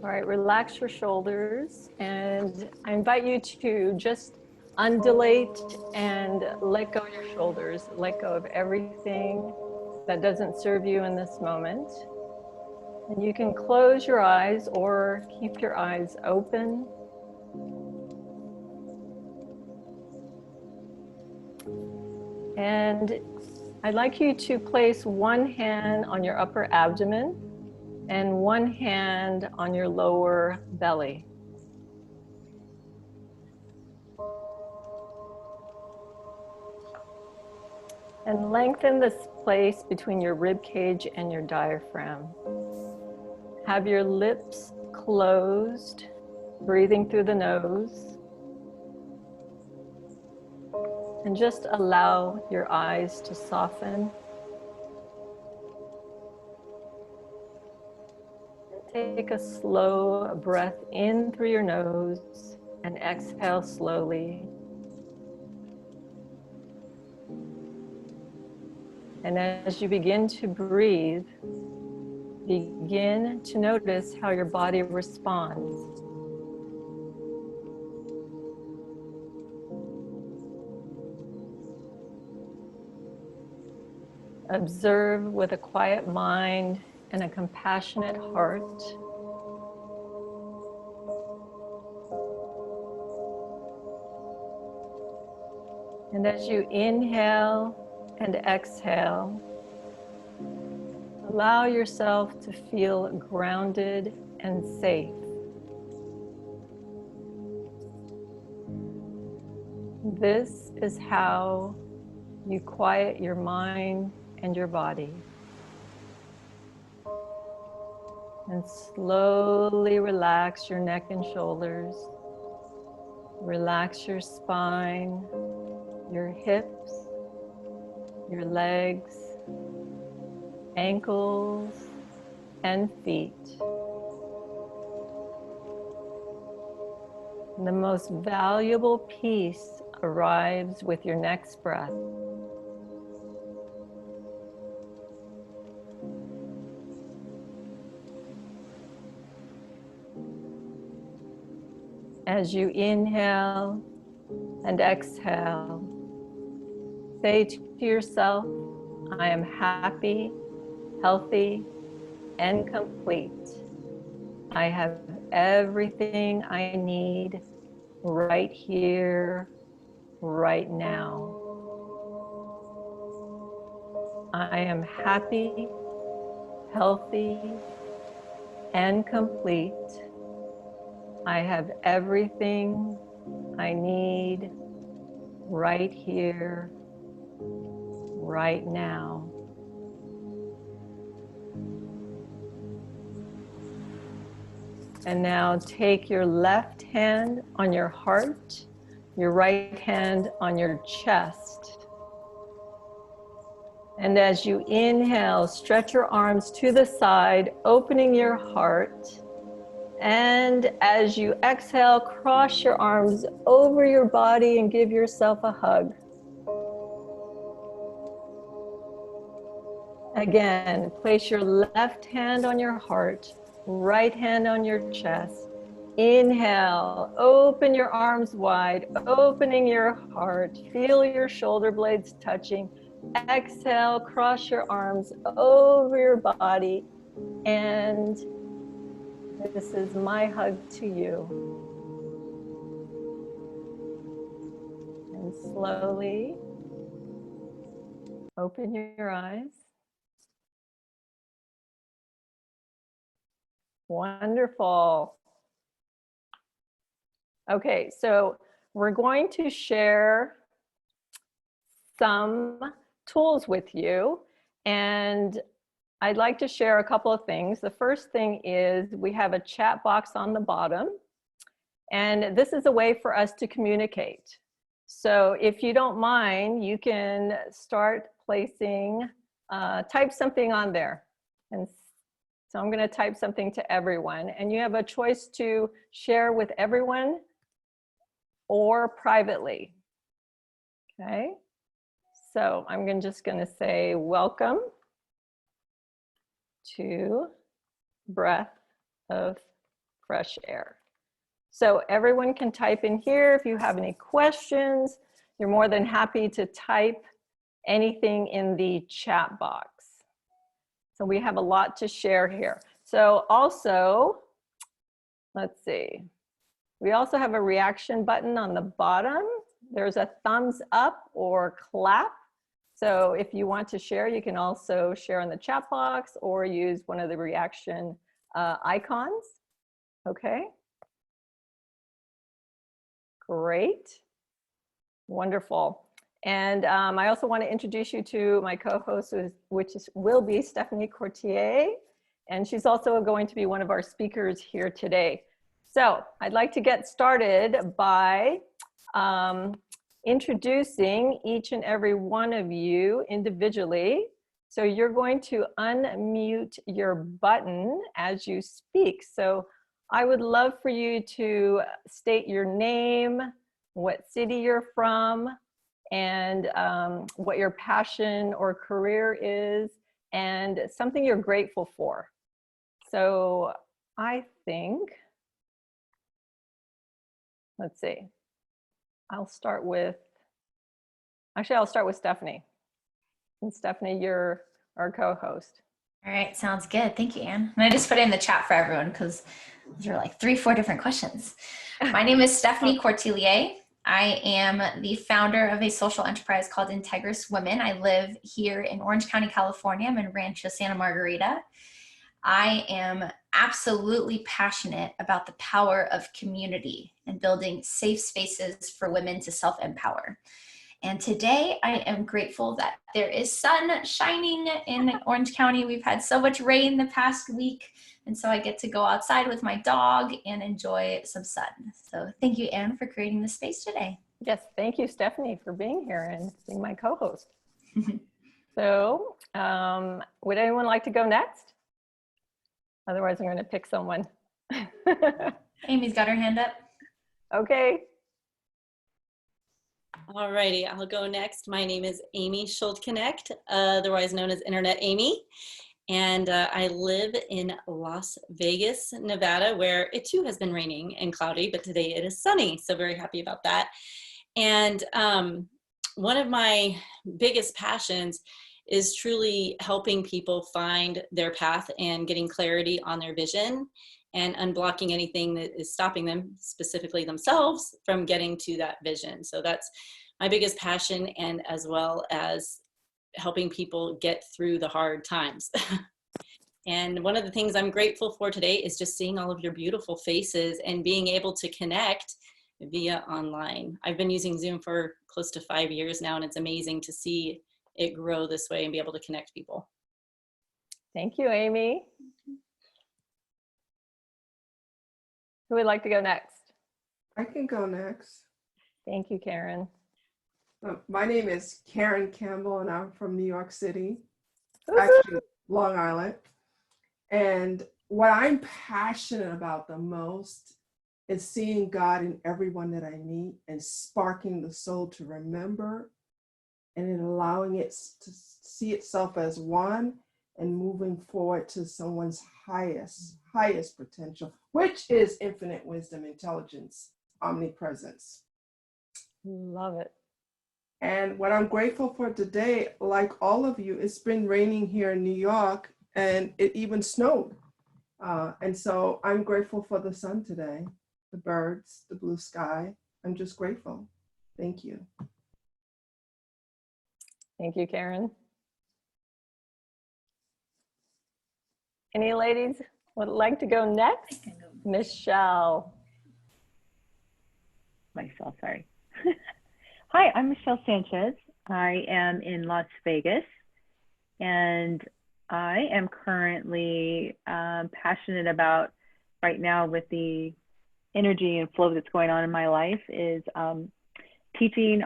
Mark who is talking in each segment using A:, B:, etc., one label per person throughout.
A: All right, relax your shoulders, and I invite you to just undulate and let go of your shoulders, let go of everything that doesn't serve you in this moment. And you can close your eyes or keep your eyes open. And I'd like you to place one hand on your upper abdomen and one hand on your lower belly. And lengthen the space between your rib cage and your diaphragm. Have your lips closed, breathing through the nose. And just allow your eyes to soften. And take a slow breath in through your nose and exhale slowly. And as you begin to breathe, begin to notice how your body responds. Observe with a quiet mind and a compassionate heart. And as you inhale and exhale, allow yourself to feel grounded and safe. This is how you quiet your mind and your body. And slowly relax your neck and shoulders. Relax your spine, your hips, your legs, ankles, and feet. And the most valuable peace arrives with your next breath. As you inhale and exhale, say to yourself, I am happy, healthy, and complete. I have everything I need right here, right now. I am happy, healthy, and complete. I have everything I need right here, right now. And now take your left hand on your heart, your right hand on your chest. And as you inhale, stretch your arms to the side, opening your heart. And as you exhale, cross your arms over your body and give yourself a hug. Again, place your left hand on your heart, right hand on your chest. Inhale, open your arms wide, opening your heart. Feel your shoulder blades touching. Exhale, cross your arms over your body. And this is my hug to you. And slowly open your eyes. Wonderful. Okay, so we're going to share some tools with you, and I'd like to share a couple of things. The first thing is we have a chat box on the bottom, and this is a way for us to communicate. So if you don't mind, you can start placing, type something on there. And so I'm going to type something to everyone, and you have a choice to share with everyone or privately. Okay, so I'm just going to say welcome to Breath of fresh air. So everyone can type in here if you have any questions. You're more than happy to type anything in the chat box. So we have a lot to share here. So also, let's see. We also have a reaction button on the bottom. There's a thumbs up or clap. So if you want to share, you can also share in the chat box or use one of the reaction icons. Okay. Great. Wonderful. And I also want to introduce you to my co-host, will be Stephanie Courtillier. And she's also going to be one of our speakers here today. So I'd like to get started by introducing each and every one of you individually. So you're going to unmute your button as you speak. So I would love for you to state your name, what city you're from, and what your passion or career is, and something you're grateful for. So I think, let's see, I'll start with Stephanie. And Stephanie, you're our co-host.
B: All right, sounds good. Thank you, Anne. And I just put it in the chat for everyone because those are like 3-4 different questions. My name is Stephanie Courtillier. I am the founder of a social enterprise called Integrous Women. I live here in Orange County, California. I'm in Rancho Santa Margarita. I am absolutely passionate about the power of community and building safe spaces for women to self-empower. And today I am grateful that there is sun shining in Orange County. We've had so much rain the past week. And so I get to go outside with my dog and enjoy some sun. So thank you, Anne, for creating this space today.
A: Yes, thank you, Stephanie, for being here and being my co-host. So would anyone like to go next? Otherwise, I'm going to pick someone.
B: Amy's got her hand up.
A: Okay.
C: All righty, I'll go next. My name is Amy Schildknecht, otherwise known as Internet Amy. And I live in Las Vegas, Nevada, where it too has been raining and cloudy, but today it is sunny. So very happy about that. And one of my biggest passions is truly helping people find their path and getting clarity on their vision and unblocking anything that is stopping them, specifically themselves, from getting to that vision. So that's my biggest passion, and as well as helping people get through the hard times. And one of the things I'm grateful for today is just seeing all of your beautiful faces and being able to connect via online. I've been using Zoom for close to 5 years now, and it's amazing to see it grow this way and be able to connect people.
A: Thank you, Amy. Who would like to go next?
D: I can go next.
A: Thank you, Karen.
D: My name is Karen Campbell, and I'm from New York City, actually Long Island. And what I'm passionate about the most is seeing God in everyone that I meet and sparking the soul to remember and then allowing it to see itself as one and moving forward to someone's highest potential, which is infinite wisdom, intelligence, omnipresence.
A: Love it.
D: And what I'm grateful for today, like all of you, it's been raining here in New York, and it even snowed. And so I'm grateful for the sun today, the birds, the blue sky. I'm just grateful. Thank you.
A: Thank you, Karen. Any ladies would like to go next? Michelle.
E: Myself, sorry. Hi, I'm Michelle Sanchez. I am in Las Vegas, and I am currently passionate about, right now with the energy and flow that's going on in my life, is teaching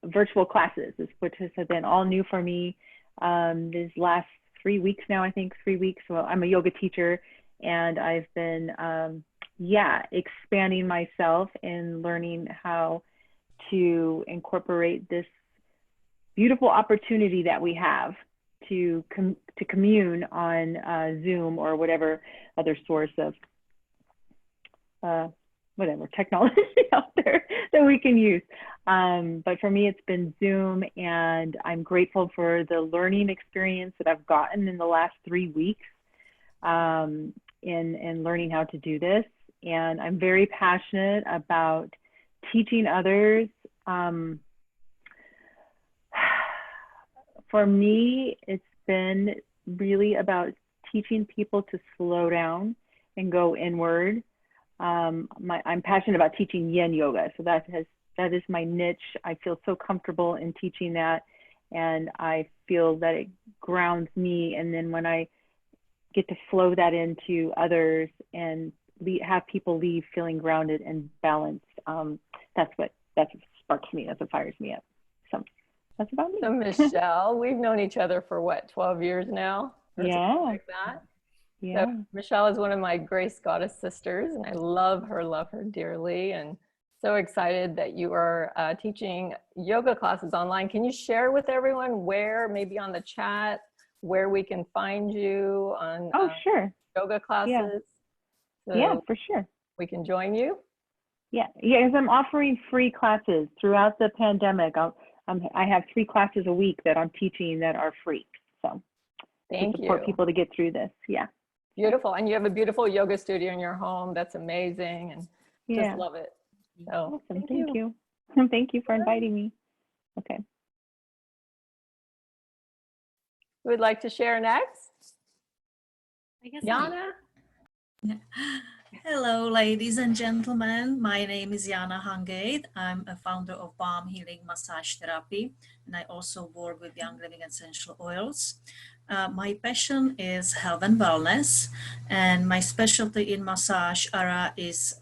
E: virtual classes, which has been all new for me these last 3 weeks now, I think 3 weeks. So I'm a yoga teacher, and I've been, expanding myself and learning how to incorporate this beautiful opportunity that we have to commune on Zoom or whatever other source of whatever technology out there that we can use. But for me, it's been Zoom, and I'm grateful for the learning experience that I've gotten in the last 3 weeks in learning how to do this. And I'm very passionate about teaching others. For me, it's been really about teaching people to slow down and go inward. I'm passionate about teaching yin yoga, so that is my niche. I feel so comfortable in teaching that, and I feel that it grounds me. And then when I get to flow that into others and have people leave feeling grounded and balanced, that's what sparks me. That's what fires me up. So that's about me.
A: So Michelle, we've known each other for what, 12 years now? Or
E: Yeah.
A: something like that.
E: Yeah.
A: So Michelle is one of my Grace Goddess sisters, and I love her dearly, and so excited that you are teaching yoga classes online. Can you share with everyone where, maybe on the chat, where we can find you on
E: Sure.
A: yoga classes?
E: Yeah.
A: So
E: Yeah, for sure.
A: we can join you?
E: Yeah, because I'm offering free classes throughout the pandemic. I have 3 classes a week that I'm teaching that are free. So
A: Thank
E: to support
A: you.
E: people to get through this. Yeah.
A: Beautiful. And you have a beautiful yoga studio in your home. That's amazing. And
E: Yeah.
A: just love it. So
E: Awesome. Thank you. Thank you for inviting me. Okay.
A: Who would like to share next?
F: I guess
A: Yana?
F: Hello, ladies and gentlemen. My name is Jana Hangate. I'm a founder of Balm Healing Massage Therapy, and I also work with Young Living Essential Oils. My passion is health and wellness, and my specialty in massage area is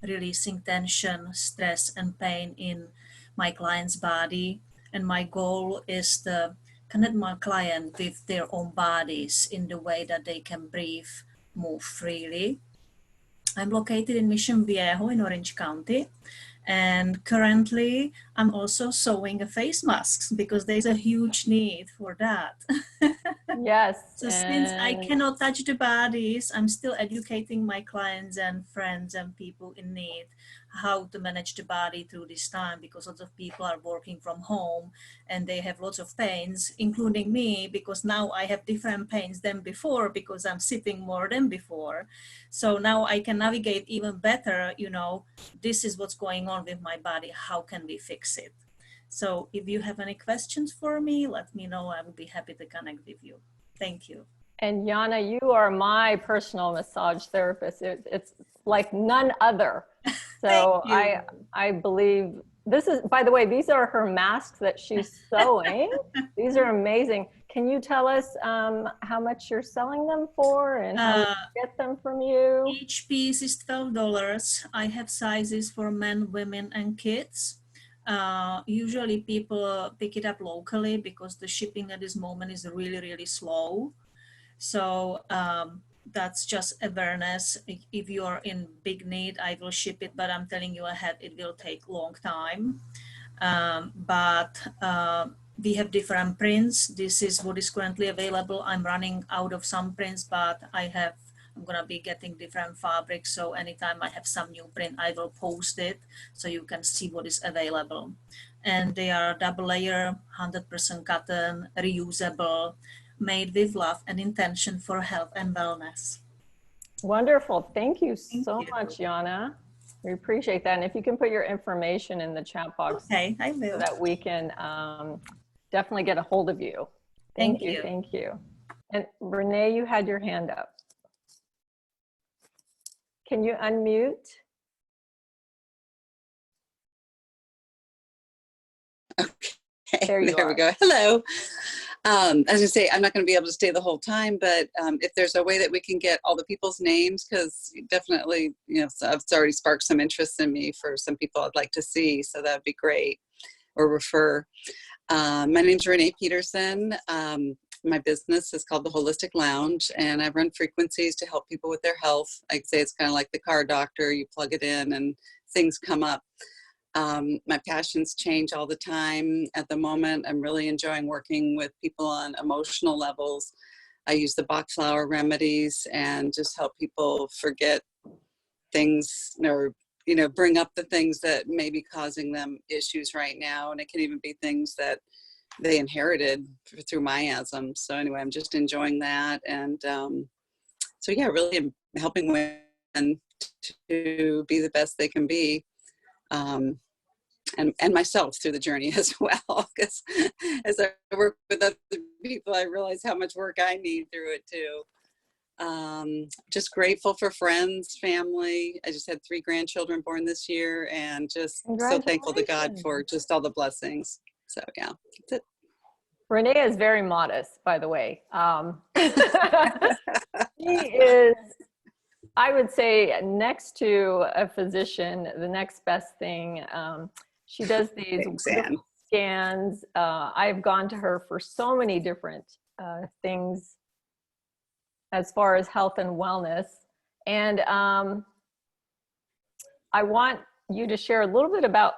F: releasing tension, stress, and pain in my client's body. And my goal is to connect my client with their own bodies in the way that they can breathe, move freely. I'm located in Mission Viejo in Orange County, and currently I'm also sewing a face masks because there's a huge need for that.
A: Yes.
F: So since I cannot touch the bodies, I'm still educating my clients and friends and people in need how to manage the body through this time, because lots of people are working from home and they have lots of pains, including me, because now I have different pains than before because I'm sitting more than before. So now I can navigate even better, this is what's going on with my body. How can we fix it? So if you have any questions for me, let me know. I will be happy to connect with you. Thank you.
A: And Yana, you are my personal massage therapist. It's like none other. So I believe this is, by the way, these are her masks that she's sewing. These are amazing. Can you tell us how much you're selling them for and how we get them from you?
F: Each piece is $12. I have sizes for men, women, and kids. Usually people pick it up locally because the shipping at this moment is really, really slow. So that's just awareness. If you are in big need, I will ship it, but I'm telling you ahead, it will take a long time. We have different prints. This is what is currently available. I'm running out of some prints, but I'm gonna be getting different fabrics. So anytime I have some new print, I will post it so you can see what is available. And they are double layer, 100% cotton, reusable, made with love and intention for health and wellness.
A: Wonderful. Thank you so
F: you.
A: much, Yana. We appreciate that. And if you can put your information in the chat box,
F: Okay, I will.
A: so that we can definitely get a hold of you.
F: Thank you.
A: Thank you. And Renee, you had your hand up. Can you unmute?
G: Okay,
A: There you
G: we go. Hello. I was gonna say, I'm not gonna be able to stay the whole time, but if there's a way that we can get all the people's names, because definitely, it's already sparked some interest in me for some people I'd like to see, so that'd be great, or refer. My name's Renee Peterson. My business is called The Holistic Lounge, and I run frequencies to help people with their health. I'd say it's kind of like the car doctor. You plug it in and things come up. My passions change all the time. At the moment, I'm really enjoying working with people on emotional levels. I use the Bach flower remedies and just help people forget things, or bring up the things that may be causing them issues right now. And it can even be things that they inherited through miasm. So anyway, I'm just enjoying that. And so yeah, really am helping women to be the best they can be. And myself through the journey as well, because as I work with other people, I realize how much work I need through it too. Just grateful for friends, family. I just had 3 grandchildren born this year, and just so thankful to God for just all the blessings. So yeah, that's it.
A: Renee is very modest, by the way. She is, I would say, next to a physician, the next best thing. She does these wonderful scans. I've gone to her for so many different things as far as health and wellness. And I want you to share a little bit about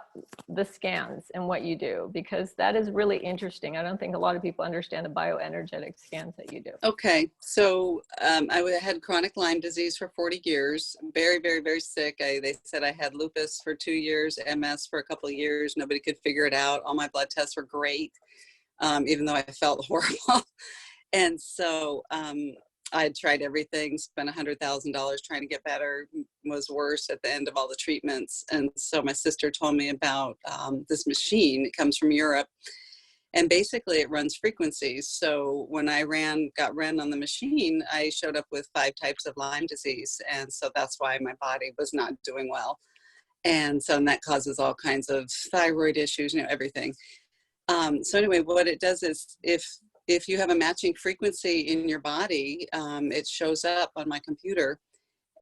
A: the scans and what you do, because that is really interesting. I don't think a lot of people understand the bioenergetic scans that you do.
G: Okay, so I had chronic Lyme disease for 40 years, very, very, very sick. They said I had lupus for 2 years, MS for a couple of years. Nobody could figure it out. All my blood tests were great, even though I felt horrible. And so I tried everything, spent $100,000 trying to get better, was worse at the end of all the treatments. And so my sister told me about this machine. It comes from Europe, and basically it runs frequencies. So when I got ran on the machine, I showed up with 5 types of Lyme disease. And so that's why my body was not doing well. And so that causes all kinds of thyroid issues, everything. So anyway, what it does is if you have a matching frequency in your body, it shows up on my computer,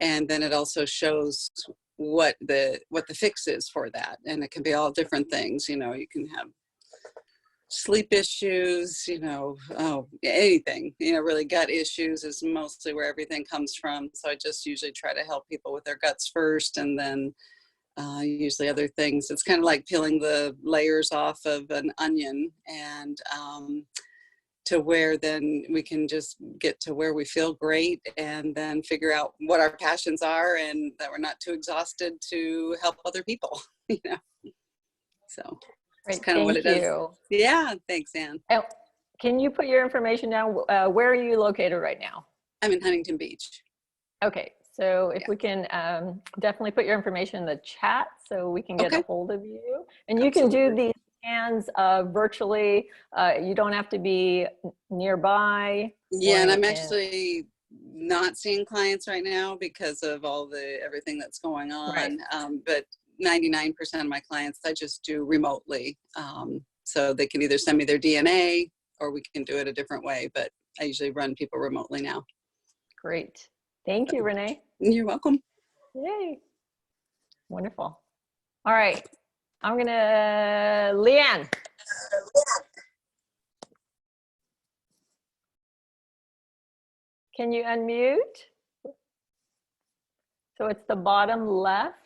G: and then it also shows what the fix is for that. And it can be all different things. You can have sleep issues, anything, really gut issues is mostly where everything comes from. So I just usually try to help people with their guts first, and then usually other things. It's kind of like peeling the layers off of an onion, and to where then we can just get to where we feel great, and then figure out what our passions are, and that we're not too exhausted to help other people. So that's kind of what it is. Yeah, thanks, Anne.
A: Oh, can you put your information down? Where are you located right now?
G: I'm in Huntington Beach.
A: Okay, so if we can definitely put your information in the chat so we can get a hold of you. And you can do these scans virtually. You don't have to be nearby.
G: Yeah, and I'm actually not seeing clients right now because of all everything that's going on. Right. But 99% of my clients I just do remotely. So they can either send me their DNA, or we can do it a different way. But I usually run people remotely now.
A: Great. Thank you, Renee.
G: You're welcome.
A: Yay. Wonderful. All right. I'm going to, Leanne. Can you unmute? So it's the bottom left.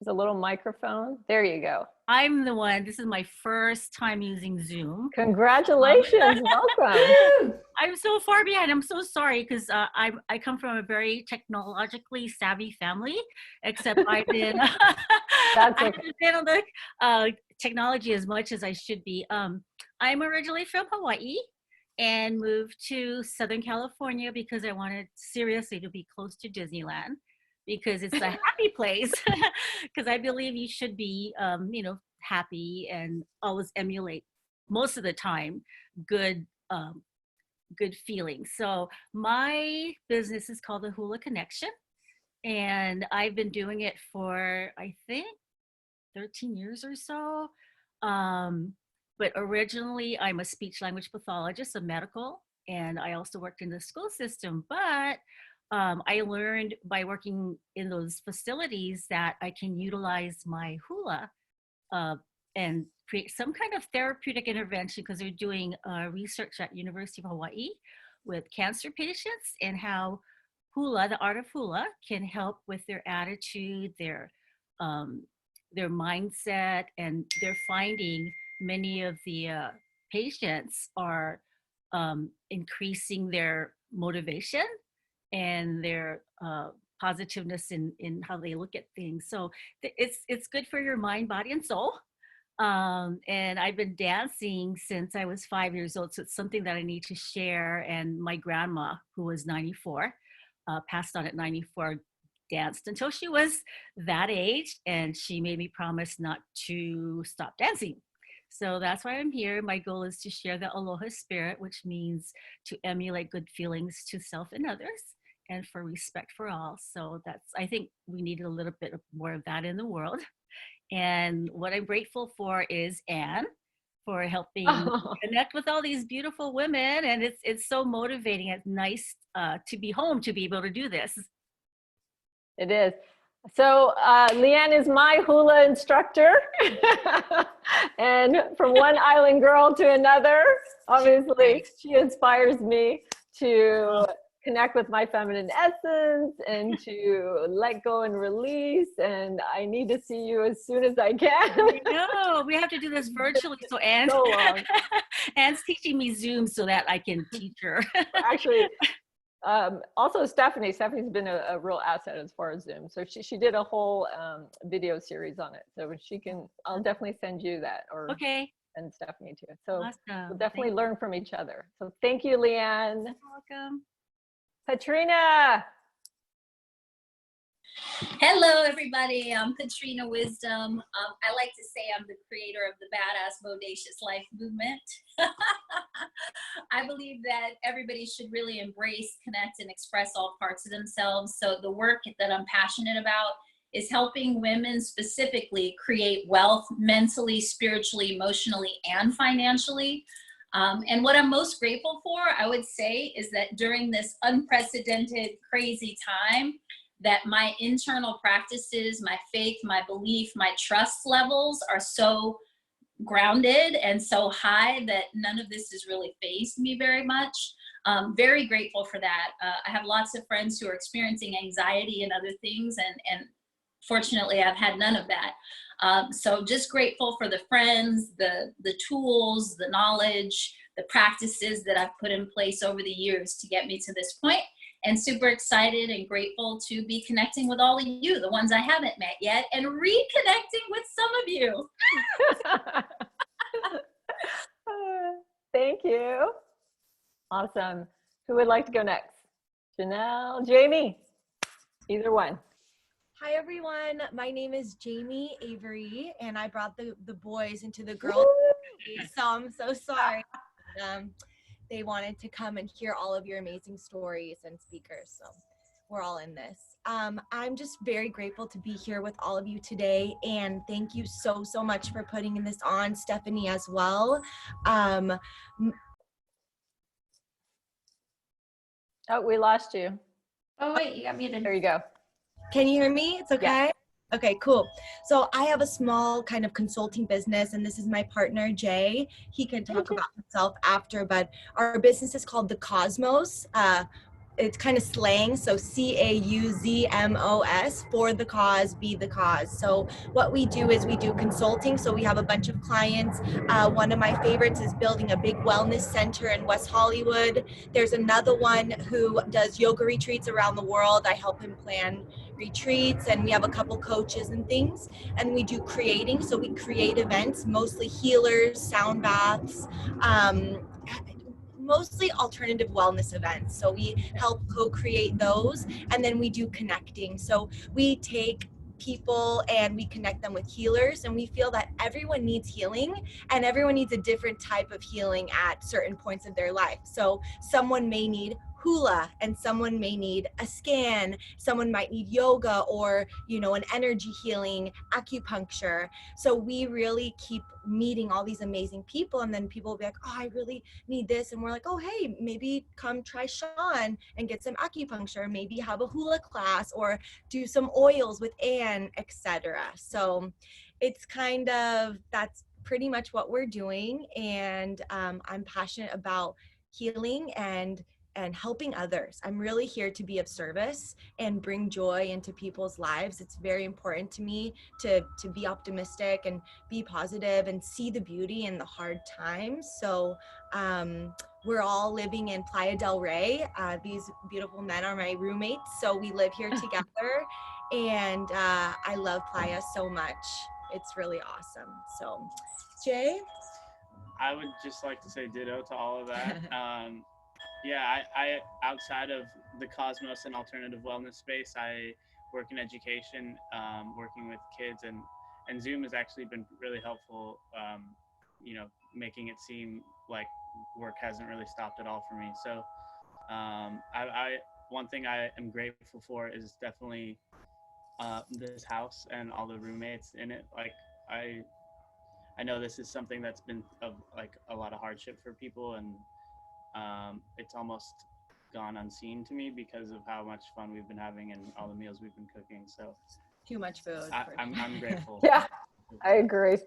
A: There's a little microphone. There you go.
H: I'm the one. This is my first time using Zoom.
A: Congratulations. Welcome.
H: I'm so far behind. I'm so sorry, because I come from a very technologically savvy family, except I've been, I haven't been on the technology as much as I should be. I'm originally from Hawaii and moved to Southern California because I wanted seriously to be close to Disneyland, because it's a happy place. Because I believe you should be, happy and always emulate, most of the time, good feelings. So my business is called the Hula Connection, and I've been doing it for, I think, 13 years or so. But originally, I'm a speech language pathologist, a medical, and I also worked in the school system. But I learned by working in those facilities that I can utilize my hula and create some kind of therapeutic intervention, because they're doing research at University of Hawaii with cancer patients, and how hula, the art of hula, can help with their attitude, their mindset, and they're finding many of the patients are increasing their motivation and their positiveness in how they look at things. So it's good for your mind, body, and soul. And I've been dancing since I was 5 years old. So it's something that I need to share. And my grandma, who was 94, passed on at 94, danced until she was that age. And she made me promise not to stop dancing. So that's why I'm here. My goal is to share the aloha spirit, which means to emulate good feelings to self and others, and for respect for all. So I think we need a little bit more of that in the world. And what I'm grateful for is Anne for helping connect with all these beautiful women. And it's so motivating. It's nice to be home to be able to do this.
A: It is. So Leanne is my hula instructor. And from one island girl to another, obviously she inspires me to connect with my feminine essence and to let go and release. And I need to see you as soon as I can.
H: No, we have to do this virtually. So Anne's,
A: so long.
H: Anne's teaching me Zoom so that I can teach her.
A: Actually, also Stephanie's been a real asset as far as Zoom. So she did a whole video series on it. So I'll definitely send you that, or
H: okay.
A: And Stephanie too. So
H: awesome.
A: We'll definitely learn from each other. So thank you, Leanne.
H: You're welcome.
A: Patrina.
I: Hello, everybody. I'm Patrina Wisdom. I like to say I'm the creator of the Badass Bodacious Life movement. I believe that everybody should really embrace, connect, and express all parts of themselves. So the work that I'm passionate about is helping women specifically create wealth mentally, spiritually, emotionally, and financially. And what I'm most grateful for, I would say, is that during this unprecedented, crazy time, that my internal practices, my faith, my belief, my trust levels are so grounded and so high that none of this has really fazed me very much. Very grateful for that. I have lots of friends who are experiencing anxiety and other things, and fortunately I've had none of that. So just grateful for the friends, the tools, the knowledge, the practices that I've put in place over the years to get me to this point. And super excited and grateful to be connecting with all of you, the ones I haven't met yet, and reconnecting with some of you.
A: Thank you. Awesome. Who would like to go next? Janelle, Jamie, either one.
J: Hi, everyone. My name is Jamie Avery, and I brought the boys into the girls. So I'm so sorry. They wanted to come and hear all of your amazing stories and speakers. So we're all in this. I'm just very grateful to be here with all of you today. And thank you so much for putting this on, Stephanie, as well.
A: Oh, we lost you.
B: Oh, wait, you got muted.
A: There you go.
J: Can you hear me? It's okay?
A: Yeah.
J: Okay, cool. So I have a small kind of consulting business, and this is my partner, Jay. He can talk about himself after, but our business is called The Cosmos. It's kind of slang, so CAUZMOS, for the cause, be the cause. So what we do is we do consulting. So we have a bunch of clients. One of my favorites is building a big wellness center in West Hollywood. There's another one who does yoga retreats around the world. I help him plan retreats, and we have a couple coaches and things. And we do creating. So we create events, mostly healers, sound baths, mostly alternative wellness events. So we help co-create those, and then we do connecting. So we take people and we connect them with healers, and we feel that everyone needs healing, and everyone needs a different type of healing at certain points of their life. So someone may need hula, and someone may need a scan, someone might need yoga, or an energy healing, acupuncture. So we really keep meeting all these amazing people, and then people will be like, oh, I really need this, and we're like, oh, hey, maybe come try Sean and get some acupuncture, maybe have a hula class, or do some oils with Anne, etc. So it's that's pretty much what we're doing, and I'm passionate about healing and helping others. I'm really here to be of service and bring joy into people's lives. It's very important to me to be optimistic and be positive and see the beauty in the hard times. So we're all living in Playa del Rey. These beautiful men are my roommates, so we live here together, and I love Playa so much. It's really awesome. So, Jay?
K: I would just like to say ditto to all of that. Yeah, I outside of the Cosmos and alternative wellness space, I work in education, working with kids, and Zoom has actually been really helpful, you know, making it seem like work hasn't really stopped at all for me. So one thing I am grateful for is definitely this house and all the roommates in it. Like I know this is something that's been of like a lot of hardship for people, and it's almost gone unseen to me because of how much fun we've been having and all the meals we've been cooking. So
J: too much food.
K: I'm grateful.
A: Yeah, I agree.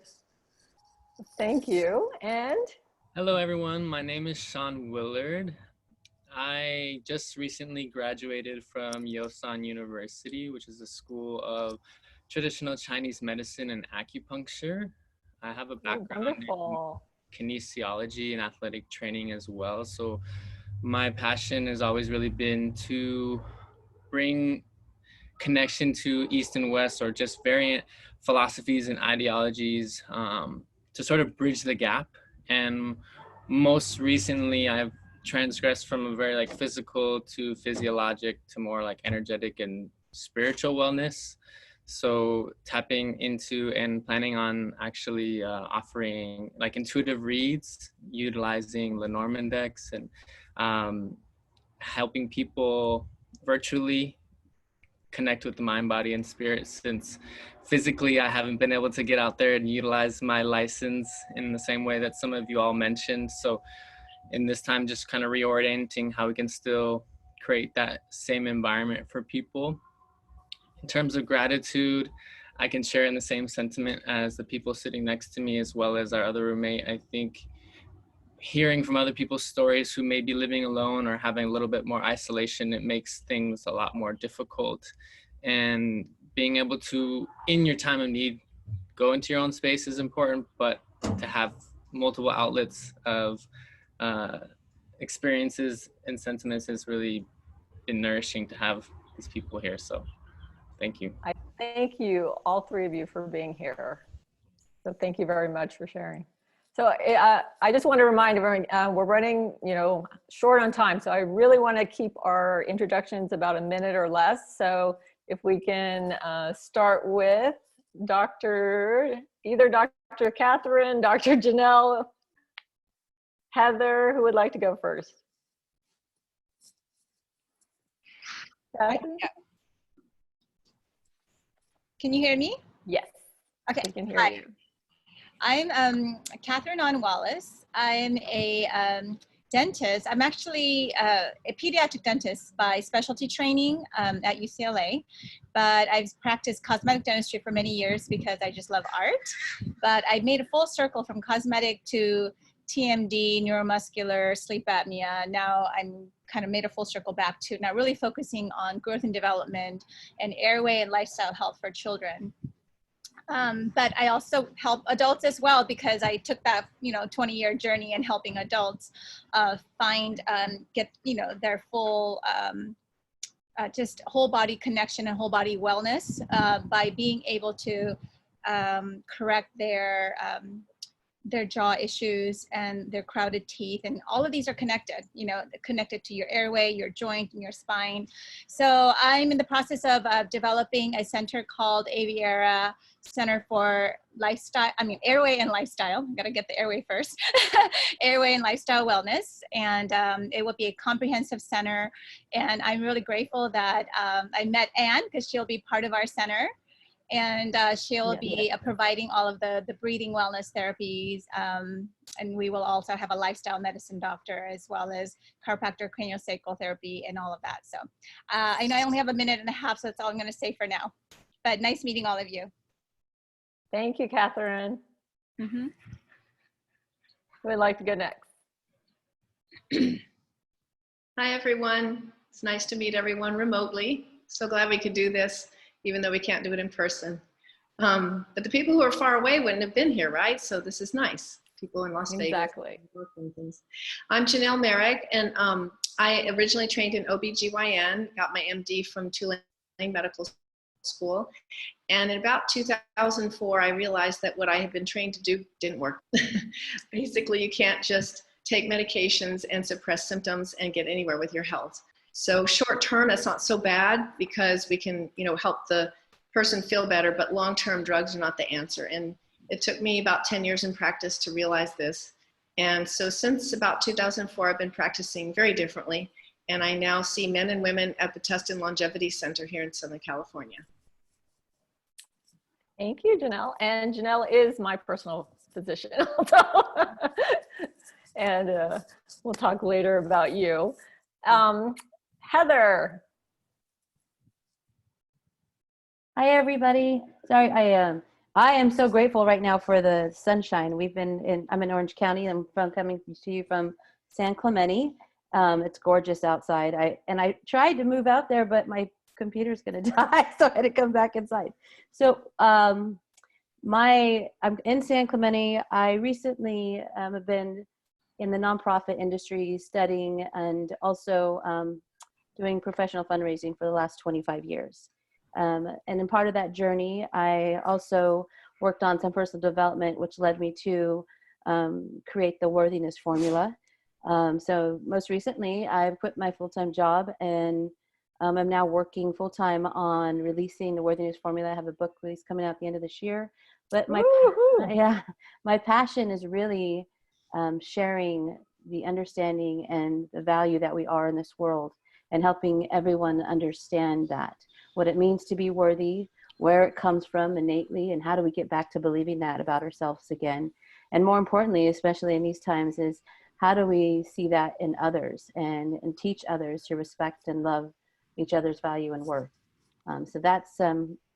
A: Thank you. And
L: hello, everyone. My name is Sean Willard. I just recently graduated from Yosan University, which is a school of traditional Chinese medicine and acupuncture. I have a background in kinesiology and athletic training as well. So my passion has always really been to bring connection to East and West, or just variant philosophies and ideologies, to sort of bridge the gap. And most recently, I've transgressed from a very like physical to physiologic to more like energetic and spiritual wellness. So tapping into and planning on actually offering like intuitive reads, utilizing Lenormand decks, and helping people virtually connect with the mind, body, and spirit, since physically I haven't been able to get out there and utilize my license in the same way that some of you all mentioned. So in this time, just kind of reorienting how we can still create that same environment for people. In terms of gratitude, I can share in the same sentiment as the people sitting next to me, as well as our other roommate. I think hearing from other people's stories who may be living alone or having a little bit more isolation, it makes things a lot more difficult. And being able to, in your time of need, go into your own space is important, but to have multiple outlets of experiences and sentiments has really been nourishing to have these people here. So thank you.
A: I thank you, all three of you, for being here. So thank you very much for sharing. So I just want to remind everyone, we're running, short on time. So I really want to keep our introductions about a minute or less. So if we can start with either Dr. Katherine, Dr. Janel, Heather, who would like to go first?
M: Can you hear me?
A: Yes.
M: Okay.
A: I can hear you.
M: I'm Katherine Wallace. I'm a dentist. I'm actually a pediatric dentist by specialty training at UCLA, but I've practiced cosmetic dentistry for many years because I just love art. But I made a full circle from cosmetic to TMD, neuromuscular, sleep apnea. Now I'm kind of made a full circle back to now really focusing on growth and development and airway and lifestyle health for children. But I also help adults as well, because I took that 20-year journey in helping adults get their full just whole body connection and whole body wellness by being able to correct their jaw issues and their crowded teeth, and all of these are connected, connected to your airway, your joint, and your spine. So I'm in the process of developing a center called Aviera Center for Airway and Lifestyle. I gotta get the airway first. Airway and Lifestyle Wellness, and it will be a comprehensive center. And I'm really grateful that I met Anne, because she'll be part of our center. And she'll be providing all of the breathing wellness therapies. And we will also have a lifestyle medicine doctor, as well as chiropractor, craniosacral therapy, and all of that. So I know I only have a minute and a half, so that's all I'm going to say for now. But nice meeting all of you.
A: Thank you, Katherine.
M: Mm-hmm.
A: Who would like to go next?
N: Hi, everyone. It's nice to meet everyone remotely. So glad we could do this, even though we can't do it in person. But the people who are far away wouldn't have been here, right? So this is nice. people in Las Vegas.
A: Exactly.
N: And things. I'm Janel Meric, and I originally trained in OBGYN, got my MD from Tulane Medical School. And in about 2004, I realized that what I had been trained to do didn't work. Basically, you can't just take medications and suppress symptoms and get anywhere with your health. So short term, that's not so bad because we can, help the person feel better, but long-term drugs are not the answer. And it took me about 10 years in practice to realize this. And so since about 2004, I've been practicing very differently. And I now see men and women at the Test and Longevity Center here in Southern California.
A: Thank you, Janelle. And Janelle is my personal physician also. And we'll talk later about you. Heather.
O: Hi, everybody. Sorry, I am so grateful right now for the sunshine. I'm in Orange County. I'm coming to you from San Clemente. It's gorgeous outside. I tried to move out there, but my computer's gonna die, so I had to come back inside. So I'm in San Clemente. I recently have been in the nonprofit industry studying and also doing professional fundraising for the last 25 years. And in part of that journey, I also worked on some personal development, which led me to create the worthiness formula. So most recently, I've quit my full-time job and I'm now working full-time on releasing the worthiness formula. I have a book release coming out at the end of this year. But my passion is really sharing the understanding and the value that we are in this world and helping everyone understand that, what it means to be worthy, where it comes from innately, and how do we get back to believing that about ourselves again. And more importantly, especially in these times, is how do we see that in others and teach others to respect and love each other's value and worth. So that's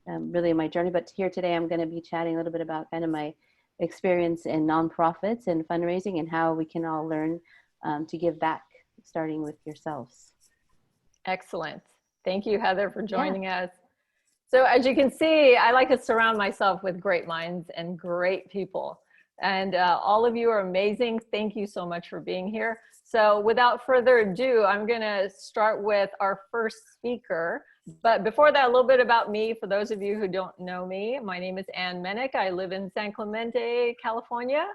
O: really my journey. But here today, I'm going to be chatting a little bit about kind of my experience in nonprofits and fundraising and how we can all learn to give back, starting with yourselves.
A: Excellent. Thank you, Heather, for joining us. So as you can see, I like to surround myself with great minds and great people. And all of you are amazing. Thank you so much for being here. So without further ado, I'm going to start with our first speaker. But before that, a little bit about me. For those of you who don't know me, my name is Menik. I live in San Clemente, California,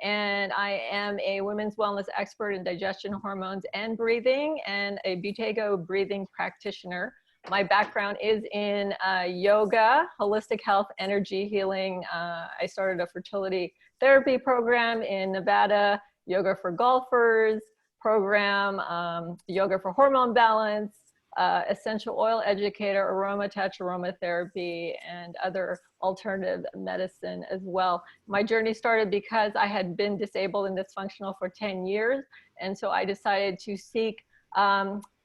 A: and I am a women's wellness expert in digestion, hormones, and breathing, and a Buteyko breathing practitioner. My background is in yoga, holistic health, energy healing. I started a fertility therapy program in Nevada, yoga for golfers program, yoga for hormone balance, essential oil educator, aroma touch, aromatherapy, and other alternative medicine as well. My journey started because I had been disabled and dysfunctional for 10 years. And so I decided to seek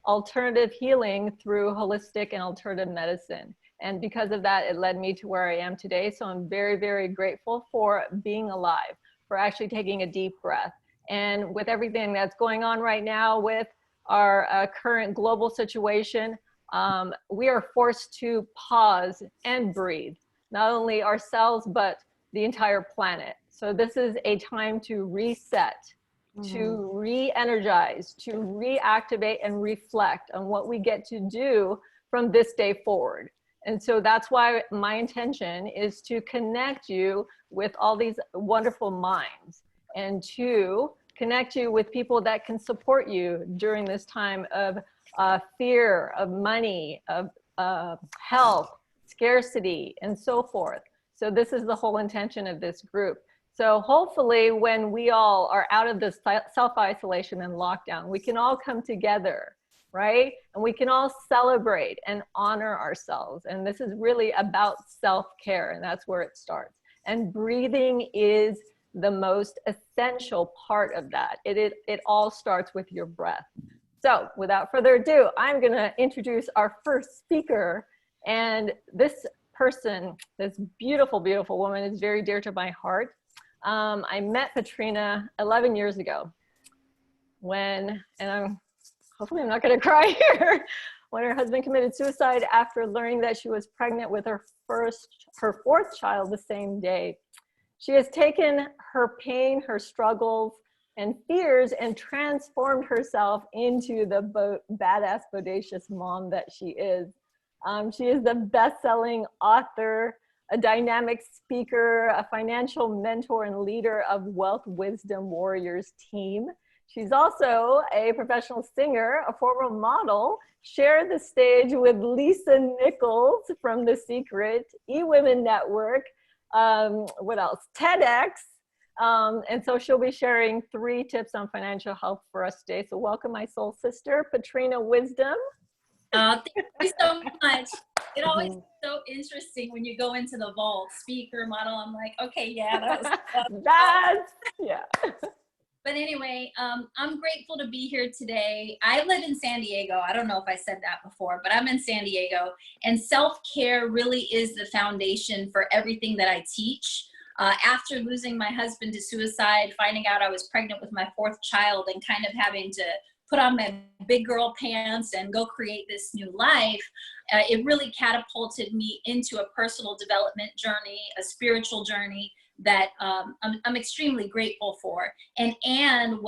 A: alternative healing through holistic and alternative medicine. And because of that, it led me to where I am today. So I'm very, very grateful for being alive, for actually taking a deep breath. And with everything that's going on right now with our current global situation, we are forced to pause and breathe, not only ourselves, but the entire planet. So this is a time to reset, to re-energize, to reactivate and reflect on what we get to do from this day forward. And so that's why my intention is to connect you with all these wonderful minds and to connect you with people that can support you during this time of fear, of money, of health, scarcity, and so forth. So this is the whole intention of this group. So hopefully when we all are out of this self-isolation and lockdown, we can all come together, right? And we can all celebrate and honor ourselves. And this is really about self-care, and that's where it starts. And breathing is the most essential part of that. It all starts with your breath. So without further ado, I'm gonna introduce our first speaker. And this person, this beautiful, beautiful woman is very dear to my heart. I met Patrina 11 years ago hopefully I'm not gonna cry here, when her husband committed suicide after learning that she was pregnant with her fourth child the same day. She has taken her pain, her struggles, and fears and transformed herself into the badass, bodacious mom that she is. She is the best-selling author, a dynamic speaker, a financial mentor and leader of Wealth Wisdom Warriors team. She's also a professional singer, a former model, shared the stage with Lisa Nichols from The Secret, eWomen Network, what else? TEDx. And so she'll be sharing 3 tips on financial health for us today. So welcome my soul sister, Patrina Wisdom.
I: Thank you so much. It always is so interesting when you go into the vault, speaker, model. I'm like, okay, yeah, that was
A: that's, yeah.
I: But anyway, I'm grateful to be here today. I live in San Diego. I don't know if I said that before, but I'm in San Diego. And self-care really is the foundation for everything that I teach. After losing my husband to suicide, finding out I was pregnant with my 4th child, and kind of having to put on my big girl pants and go create this new life, it really catapulted me into a personal development journey, a spiritual journey that I'm extremely grateful for. And Anne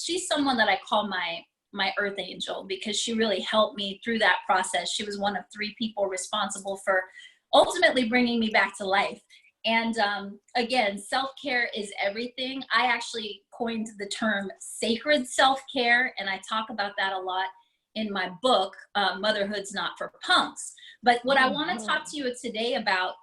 I: she's someone that I call my earth angel, because she really helped me through that process. She was one of 3 people responsible for ultimately bringing me back to life. And again, self-care is everything. I actually coined the term sacred self-care, and I talk about that a lot in my book, Motherhood's Not for Punks. But what I want to talk to you today about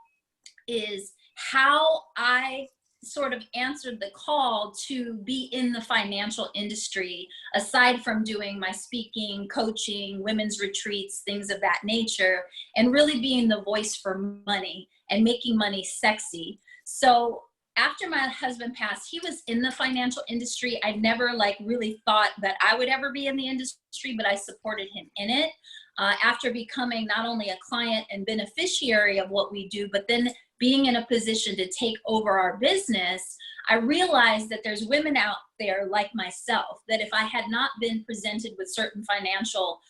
I: is how I sort of answered the call to be in the financial industry, aside from doing my speaking, coaching, women's retreats, things of that nature, and really being the voice for money and making money sexy. So after my husband passed, he was in the financial industry. I never really thought that I would ever be in the industry, but I supported him in it. After becoming not only a client and beneficiary of what we do, but then being in a position to take over our business, I realized that there's women out there like myself, that if I had not been presented with certain financial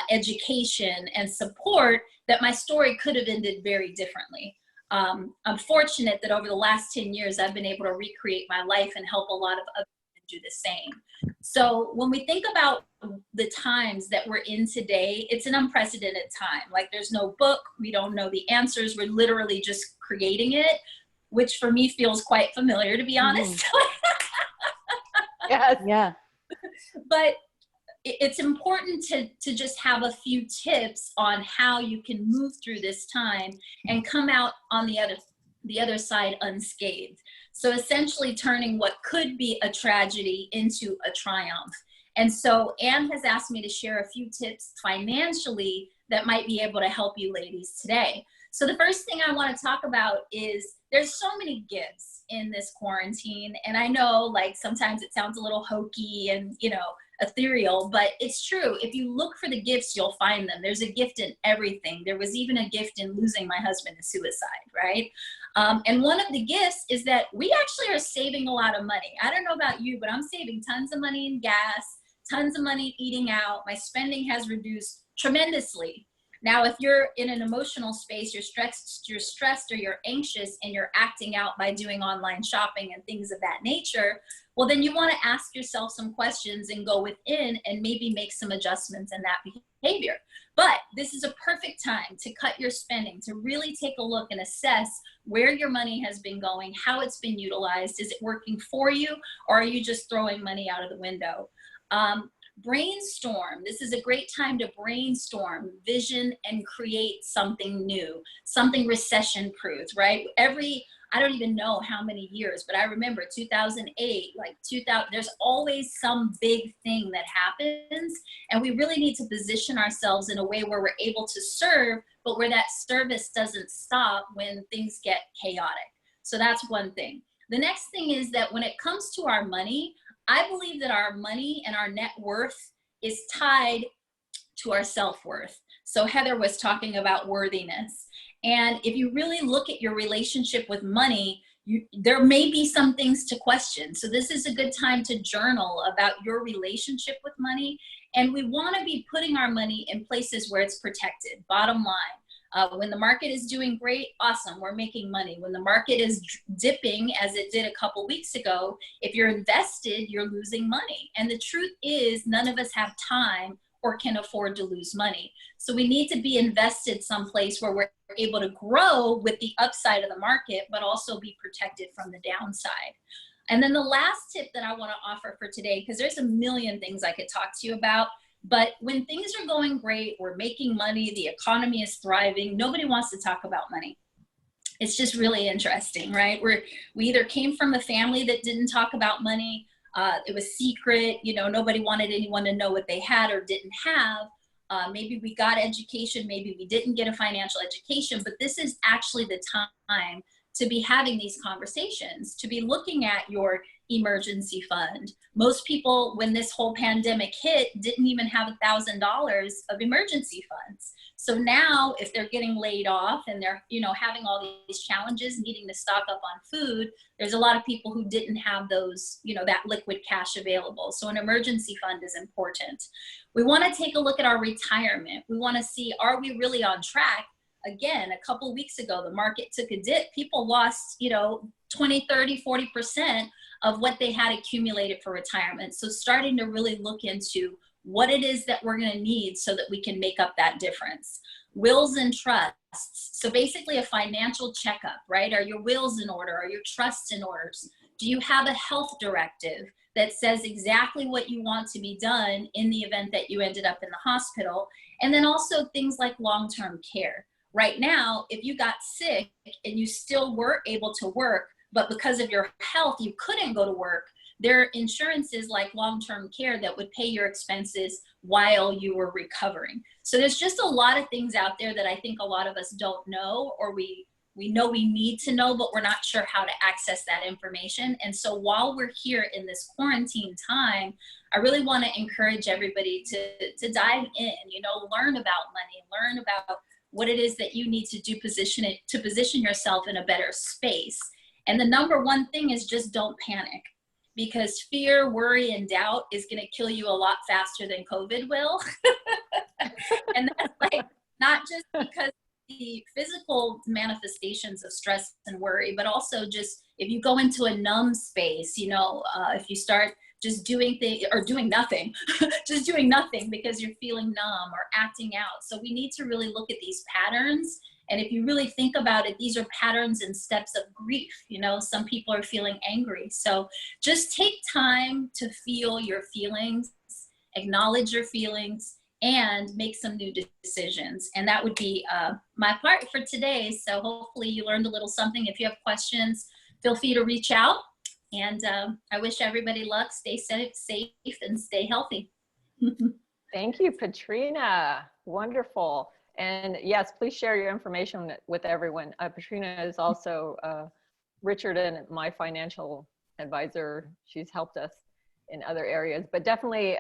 I: education and support, that my story could have ended very differently. I'm fortunate that over the last 10 years, I've been able to recreate my life and help a lot of other women do the same. So when we think about the times that we're in today, it's an unprecedented time. There's no book, we don't know the answers, we're literally just creating it, which for me feels quite familiar, to be honest.
A: Yes.
O: Yeah.
I: But it's important to just have a few tips on how you can move through this time and come out on the other side unscathed. So essentially turning what could be a tragedy into a triumph. And so Anne has asked me to share a few tips financially that might be able to help you ladies today. So the first thing I want to talk about is there's so many gifts in this quarantine. And I know sometimes it sounds a little hokey and, ethereal, but it's true. If you look for the gifts, you'll find them. There's a gift in everything. There was even a gift in losing my husband to suicide, right? And one of the gifts is that we actually are saving a lot of money. I don't know about you, but I'm saving tons of money in gas, tons of money eating out. My spending has reduced tremendously. Now, if you're in an emotional space, you're stressed or you're anxious and you're acting out by doing online shopping and things of that nature, well, then you want to ask yourself some questions and go within and maybe make some adjustments in that behavior. But this is a perfect time to cut your spending, to really take a look and assess where your money has been going, how it's been utilized. Is it working for you, or are you just throwing money out of the window? Brainstorm. This is a great time to brainstorm, vision, and create something new, something recession-proof, right? I don't even know how many years, but I remember 2008, 2000, there's always some big thing that happens, and we really need to position ourselves in a way where we're able to serve, but where that service doesn't stop when things get chaotic. So that's one thing. The next thing is that when it comes to our money, I believe that our money and our net worth is tied to our self-worth. So Heather was talking about worthiness. And if you really look at your relationship with money, there may be some things to question. So this is a good time to journal about your relationship with money. And we want to be putting our money in places where it's protected, bottom line. When the market is doing great, awesome, we're making money. When the market is dipping, as it did a couple weeks ago, if you're invested, you're losing money. And the truth is, none of us have time or can afford to lose money. So we need to be invested someplace where we're able to grow with the upside of the market, but also be protected from the downside. And then the last tip that I want to offer for today, because there's a million things I could talk to you about, but when things are going great, we're making money, the economy is thriving, nobody wants to talk about money. It's just really interesting, right? We either came from a family that didn't talk about money, it was secret, you know, nobody wanted anyone to know what they had or didn't have. Maybe we got education, maybe we didn't get a financial education, but this is actually the time to be having these conversations, to be looking at your emergency fund. Most people, when this whole pandemic hit, didn't even have $1,000 of emergency funds. So now if they're getting laid off and they're, you know, having all these challenges, needing to stock up on food, there's a lot of people who didn't have those, you know, that liquid cash available. So an emergency fund is important. We want to take a look at our retirement. We want to see, are we really on track? Again, a couple weeks ago, the market took a dip. People lost, you know, 20, 30, 40% of what they had accumulated for retirement. So starting to really look into what it is that we're going to need so that we can make up that difference. Wills and trusts. So basically a financial checkup, right? Are your wills in order? Are your trusts in order? Do you have a health directive that says exactly what you want to be done in the event that you ended up in the hospital? And then also things like long-term care. Right now, if you got sick and you still were able to work, but because of your health, you couldn't go to work, there are insurances like long-term care that would pay your expenses while you were recovering. So there's just a lot of things out there that I think a lot of us don't know, or we know we need to know, but we're not sure how to access that information. And so while we're here in this quarantine time, I really want to encourage everybody to dive in, you know, learn about money, learn about what it is that you need to do to position yourself in a better space. And the number one thing is just don't panic, because fear, worry, and doubt is going to kill you a lot faster than COVID will. And that's like, not just because the physical manifestations of stress and worry, but also just if you go into a numb space, you know, if you start just doing things or doing nothing, just doing nothing because you're feeling numb or acting out. So we need to really look at these patterns. And if you really think about it, these are patterns and steps of grief. You know, some people are feeling angry. So just take time to feel your feelings, acknowledge your feelings, and make some new decisions. And that would be my part for today. So hopefully you learned a little something. If you have questions, feel free to reach out. And I wish everybody luck, stay safe, and stay healthy.
A: Thank you, Patrina. Wonderful. And yes, please share your information with everyone. Patrina is also Richard and my financial advisor. She's helped us in other areas, but definitely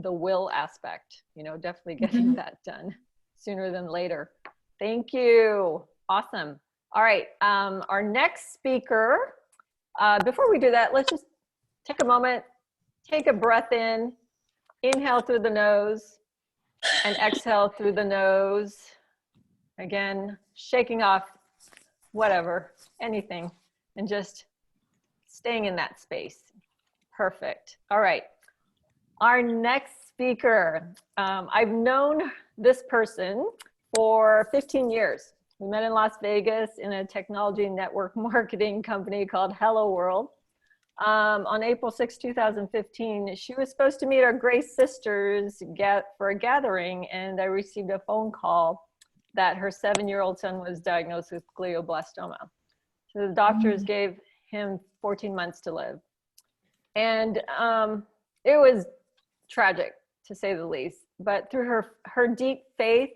A: the will aspect, you know, definitely getting that done sooner than later. Thank you. Awesome. All right. Our next speaker, before we do that, let's just take a moment, take a breath in, inhale through the nose, and exhale through the nose. Again, shaking off whatever, anything, and just staying in that space. Perfect. All right. Our next speaker, I've known this person for 15 years. We met in Las Vegas in a technology network marketing company called Hello World. On April 6, 2015, she was supposed to meet our Grace sisters for a gathering, and I received a phone call that her 7-year-old son was diagnosed with glioblastoma. So the doctors gave him 14 months to live. And it was tragic, to say the least. But through her deep faith,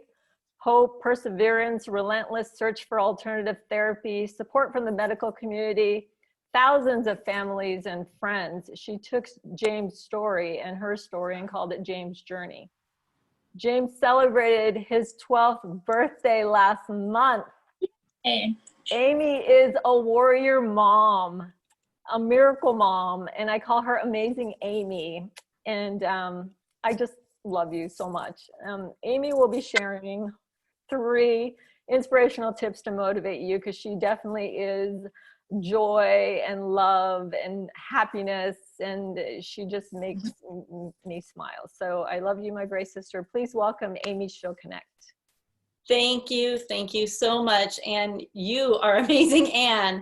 A: hope, perseverance, relentless search for alternative therapy, support from the medical community, thousands of families and friends, she took James' story and her story and called it James' Journey. James celebrated his 12th birthday last month.
I: Hey.
A: Amy is a warrior mom, a miracle mom, and I call her Amazing Amy. And I just love you so much. Amy will be sharing 3 inspirational tips to motivate you, because she definitely is joy and love and happiness, and she just makes me smile. So I love you, my great sister. Please welcome Amy Schildknecht.
C: Thank you so much. And you are amazing, Anne.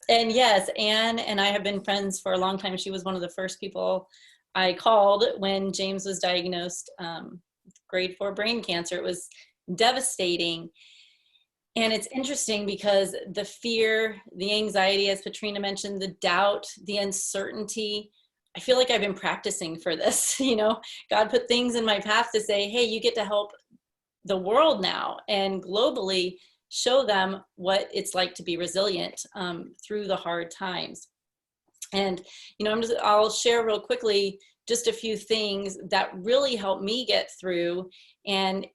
C: And yes, Anne and I have been friends for a long time. She was one of the first people I called when James was diagnosed grade 4 brain cancer. It was devastating. And it's interesting because the fear, the anxiety, as Patrina mentioned, the doubt, the uncertainty, I feel like I've been practicing for this. You know, God put things in my path to say, hey, you get to help the world now and globally show them what it's like to be resilient through the hard times. And, you know, I'll share real quickly just a few things that really helped me get through. And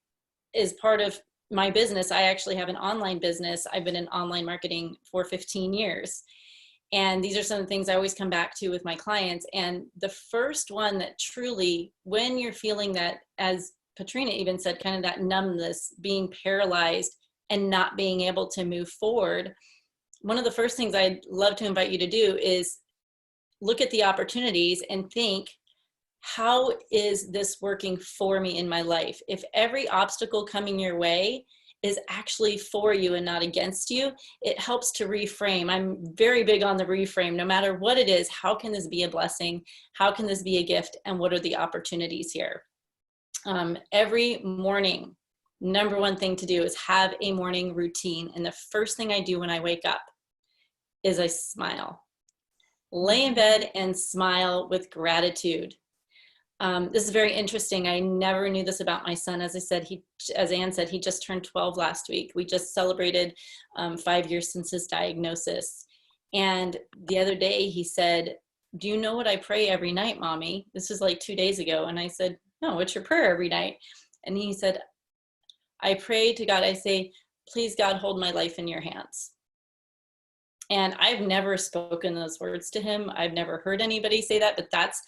C: as part of my business, I actually have an online business. I've been in online marketing for 15 years. And these are some of the things I always come back to with my clients. And the first one that truly, when you're feeling that, as Patrina even said, kind of that numbness, being paralyzed and not being able to move forward, one of the first things I'd love to invite you to do is look at the opportunities and think, how is this working for me in my life? If every obstacle coming your way is actually for you and not against you, it helps to reframe. I'm very big on the reframe. No matter what it is, how can this be a blessing? How can this be a gift? And what are the opportunities here? Every morning, number one thing to do is have a morning routine. And the first thing I do when I wake up is I smile. Lay in bed and smile with gratitude. This is very interesting. I never knew this about my son. As I said, as Anne said, he just turned 12 last week. We just celebrated 5 years since his diagnosis. And the other day he said, do you know what I pray every night, Mommy? This was like 2 days ago. And I said, no, what's your prayer every night? And he said, I pray to God. I say, please, God, hold my life in your hands. And I've never spoken those words to him. I've never heard anybody say that, but that's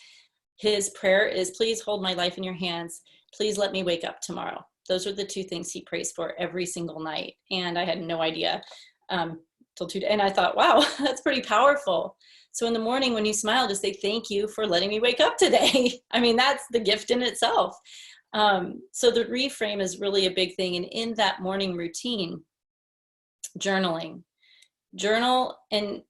C: his prayer is, please hold my life in your hands. Please let me wake up tomorrow. Those are the two things he prays for every single night. And I had no idea till 2 days. And I thought, wow, that's pretty powerful. So in the morning when you smile, just say, thank you for letting me wake up today. I mean, that's the gift in itself. So the reframe is really a big thing. And in that morning routine, journaling. Journaling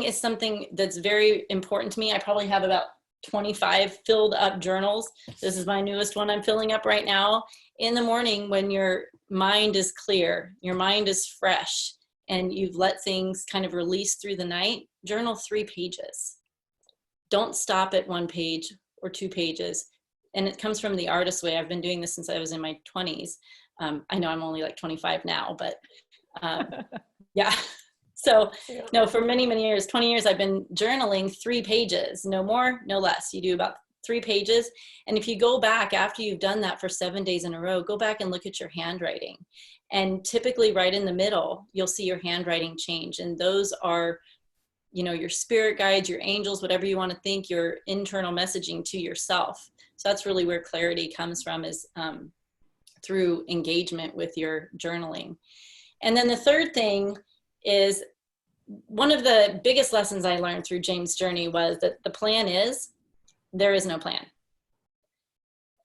C: is something that's very important to me. I probably have about 25 filled up journals. This is my newest one I'm filling up right now. In the morning when your mind is clear, your mind is fresh, and you've let things kind of release through the night, journal 3 pages. Don't stop at 1 page or 2 pages. And it comes from the artist way. I've been doing this since I was in my 20s. I know I'm only like 25 now, but yeah. So no, for many, many years, 20 years, I've been journaling 3 pages, no more, no less. You do about 3 pages. And if you go back after you've done that for 7 days in a row, go back and look at your handwriting. And typically right in the middle, you'll see your handwriting change. And those are, you know, your spirit guides, your angels, whatever you want to think, your internal messaging to yourself. So that's really where clarity comes from, is through engagement with your journaling. And then the third thing is, one of the biggest lessons I learned through James' journey was that the plan is, there is no plan.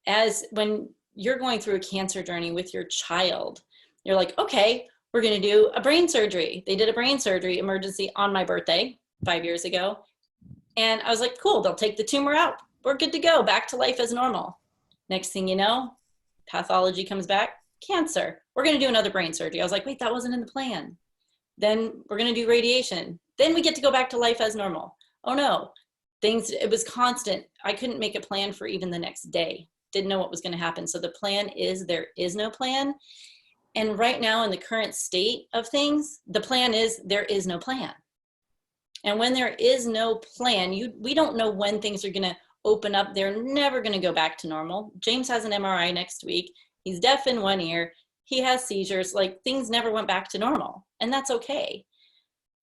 C: As when you're going through a cancer journey with your child, you're like, okay, we're going to do a brain surgery. They did a brain surgery emergency on my birthday 5 years ago. And I was like, cool, they'll take the tumor out. We're good to go, back to life as normal. Next thing you know, pathology comes back, cancer. We're going to do another brain surgery. I was like, wait, that wasn't in the plan. Then we're going to do radiation. Then we get to go back to life as normal. Oh no, it was constant. I couldn't make a plan for even the next day. Didn't know what was going to happen. So the plan is, there is no plan. And right now in the current state of things, the plan is, there is no plan. And when there is no plan, we don't know when things are going to open up. They're never going to go back to normal. James has an MRI next week. He's deaf in one ear. He has seizures. Like, things never went back to normal, and that's okay.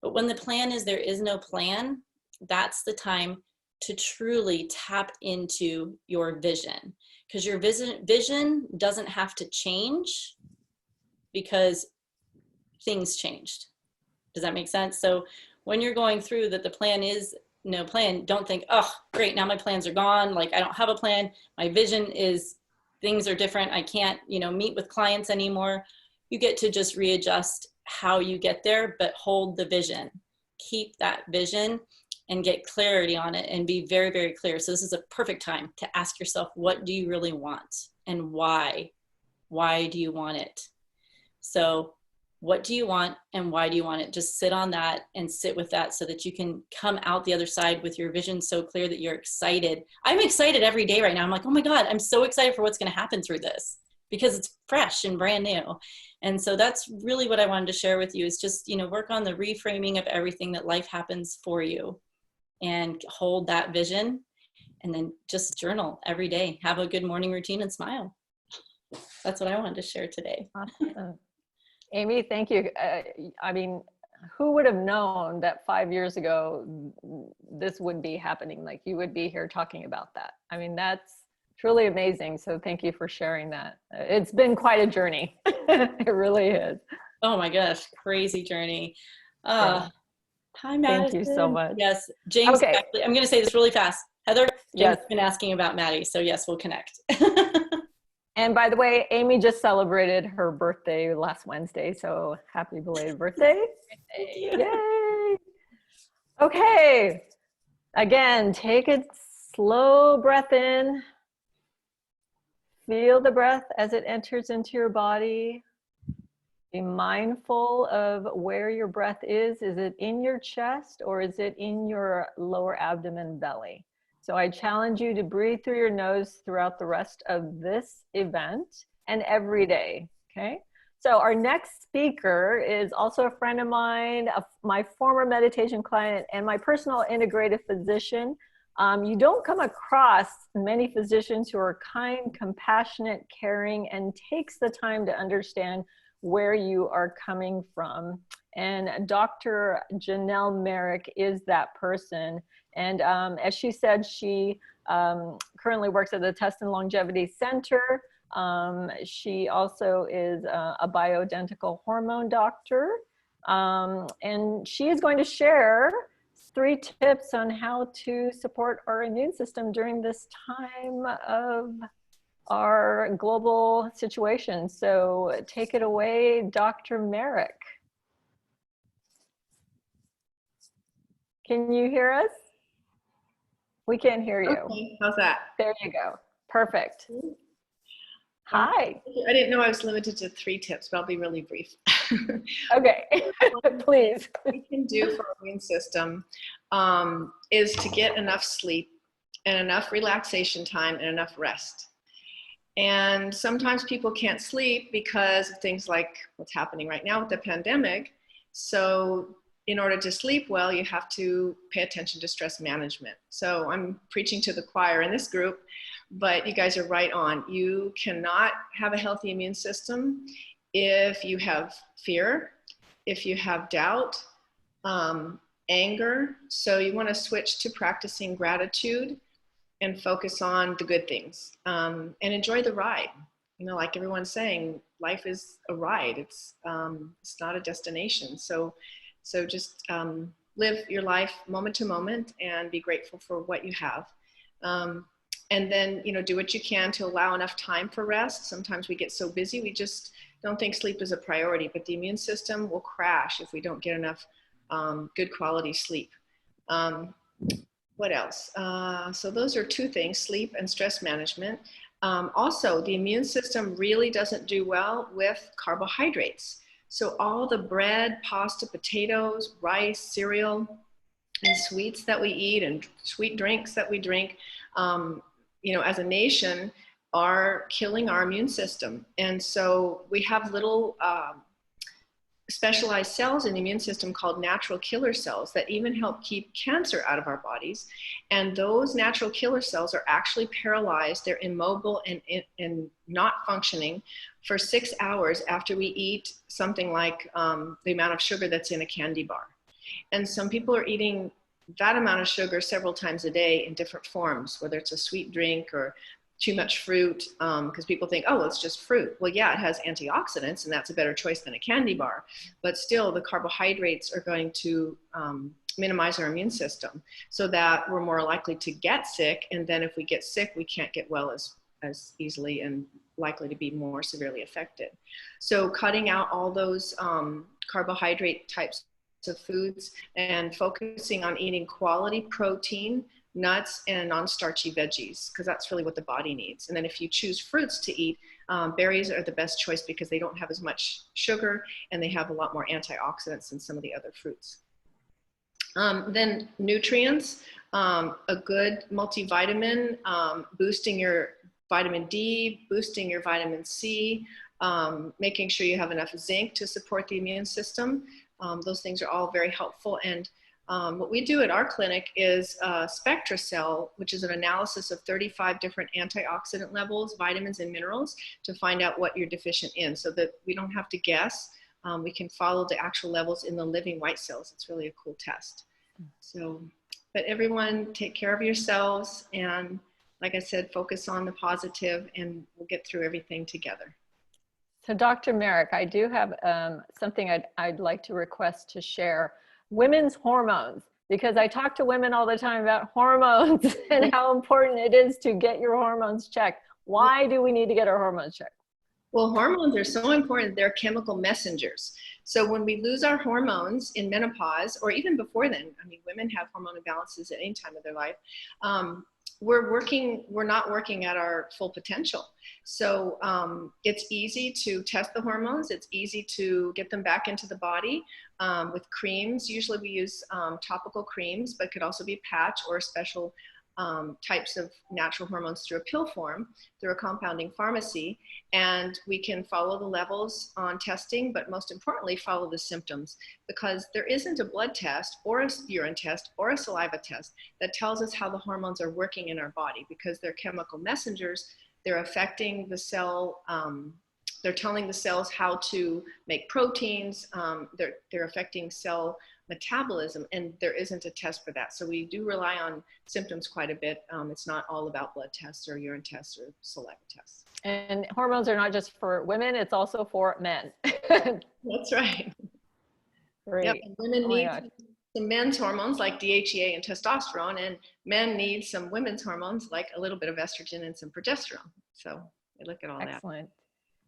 C: But when the plan is, there is no plan, that's the time to truly tap into your vision, because your vision doesn't have to change. because things changed. Does that make sense? So when you're going through that, the plan is no plan, don't think, oh, great, now my plans are gone. Like I don't have a plan. My vision is things are different. I can't, meet with clients anymore. You get to just readjust how you get there, but hold the vision. Keep that vision and get clarity on it and be very, very clear. So this is a perfect time to ask yourself, what do you really want and why? Why do you want it? So what do you want and why do you want it? Just sit on that and sit with that so that you can come out the other side with your vision so clear that you're excited. I'm excited every day right now. I'm like, oh my God, I'm so excited for what's going to happen through this because it's fresh and brand new. And so that's really what I wanted to share with you is just, work on the reframing of everything that life happens for you and hold that vision and then just journal every day. Have a good morning routine and smile. That's what I wanted to share today.
A: Awesome. Amy, thank you. I mean, who would have known that 5 years ago this would be happening? Like you would be here talking about that. I mean, that's truly amazing. So thank you for sharing that. It's been quite a journey. It really is.
C: Oh my gosh, crazy journey.
A: Yeah.
C: Hi, Madison.
A: Thank you so much.
C: Yes, James.
A: Okay.
C: Actually, I'm going to say this really fast. Heather, James
A: Yes.
C: has been asking about Maddie. So yes, we'll connect.
A: And by the way, Amy just celebrated her birthday last Wednesday, so happy belated birthday. Yay! Okay, again, take a slow breath in. Feel the breath as it enters into your body. Be mindful of where your breath is. Is it in your chest or is it in your lower abdomen belly? So I challenge you to breathe through your nose throughout the rest of this event and every day, okay? So our next speaker is also a friend of mine, my former meditation client and my personal integrative physician. You don't come across many physicians who are kind, compassionate, caring, and takes the time to understand where you are coming from. And Dr. Janel Meric is that person. And as she said, she currently works at the Test and Longevity Center. She also is a bioidentical hormone doctor. And she is going to share 3 tips on how to support our immune system during this time of our global situation. So take it away, Dr. Meric. Can you hear us? We can't hear you.
N: Okay, how's that?
A: There you go. Perfect. Hi.
N: I didn't know I was limited to 3 tips, but I'll be really brief.
A: Okay, please.
N: What we can do for our immune system is to get enough sleep and enough relaxation time and enough rest. And sometimes people can't sleep because of things like what's happening right now with the pandemic. So in order to sleep well, you have to pay attention to stress management. So I'm preaching to the choir in this group, but you guys are right on. You cannot have a healthy immune system if you have fear, if you have doubt, anger. So you want to switch to practicing gratitude and focus on the good things and enjoy the ride. Like everyone's saying, life is a ride. It's not a destination. So just live your life moment to moment and be grateful for what you have. And then, do what you can to allow enough time for rest. Sometimes we get so busy, we just don't think sleep is a priority, but the immune system will crash if we don't get enough good quality sleep. What else? So those are 2 things, sleep and stress management. Also, the immune system really doesn't do well with carbohydrates. So all the bread, pasta, potatoes, rice, cereal, and sweets that we eat and sweet drinks that we drink, as a nation are killing our immune system. And so we have little specialized cells in the immune system called natural killer cells that even help keep cancer out of our bodies. And those natural killer cells are actually paralyzed. They're immobile and not functioning for 6 hours after we eat something like the amount of sugar that's in a candy bar. And some people are eating that amount of sugar several times a day in different forms, whether it's a sweet drink or too much fruit, because people think, oh, it's just fruit. Well, yeah, it has antioxidants, and that's a better choice than a candy bar. But still, the carbohydrates are going to minimize our immune system so that we're more likely to get sick. And then if we get sick, we can't get well as easily and likely to be more severely affected. So cutting out all those carbohydrate types of foods and focusing on eating quality protein, nuts, and non-starchy veggies, because that's really what the body needs. And then if you choose fruits to eat, berries are the best choice because they don't have as much sugar and they have a lot more antioxidants than some of the other fruits. Then nutrients, a good multivitamin, boosting your vitamin D, boosting your vitamin C, making sure you have enough zinc to support the immune system. Those things are all very helpful. And what we do at our clinic is SpectraCell, which is an analysis of 35 different antioxidant levels, vitamins, and minerals to find out what you're deficient in so that we don't have to guess. We can follow the actual levels in the living white cells. It's really a cool test. So, but everyone take care of yourselves. And like I said, focus on the positive and we'll get through everything together.
A: So Dr. Meric, I do have something I'd like to request to share. Women's hormones, because I talk to women all the time about hormones and how important it is to get your hormones checked. Why do we need to get our hormones checked?
N: Well, hormones are so important. They're chemical messengers. So when we lose our hormones in menopause, or even before then, I mean, women have hormone imbalances at any time of their life, we're not working at our full potential. So it's easy to test the hormones. It's easy to get them back into the body with creams. Usually we use topical creams, but could also be patch or special types of natural hormones through a pill form, through a compounding pharmacy. And we can follow the levels on testing, but most importantly, follow the symptoms, because there isn't a blood test or a urine test or a saliva test that tells us how the hormones are working in our body, because they're chemical messengers. They're affecting the cell. They're telling the cells how to make proteins. They're affecting cell metabolism, and there isn't a test for that. So we do rely on symptoms quite a bit. It's not all about blood tests or urine tests or saliva tests.
A: And hormones are not just for women, it's also for men.
N: That's right.
A: Great.
N: Yep. Women need some men's hormones like DHEA and testosterone, and men need some women's hormones like a little bit of estrogen and some progesterone. So we look at all that.
A: Excellent.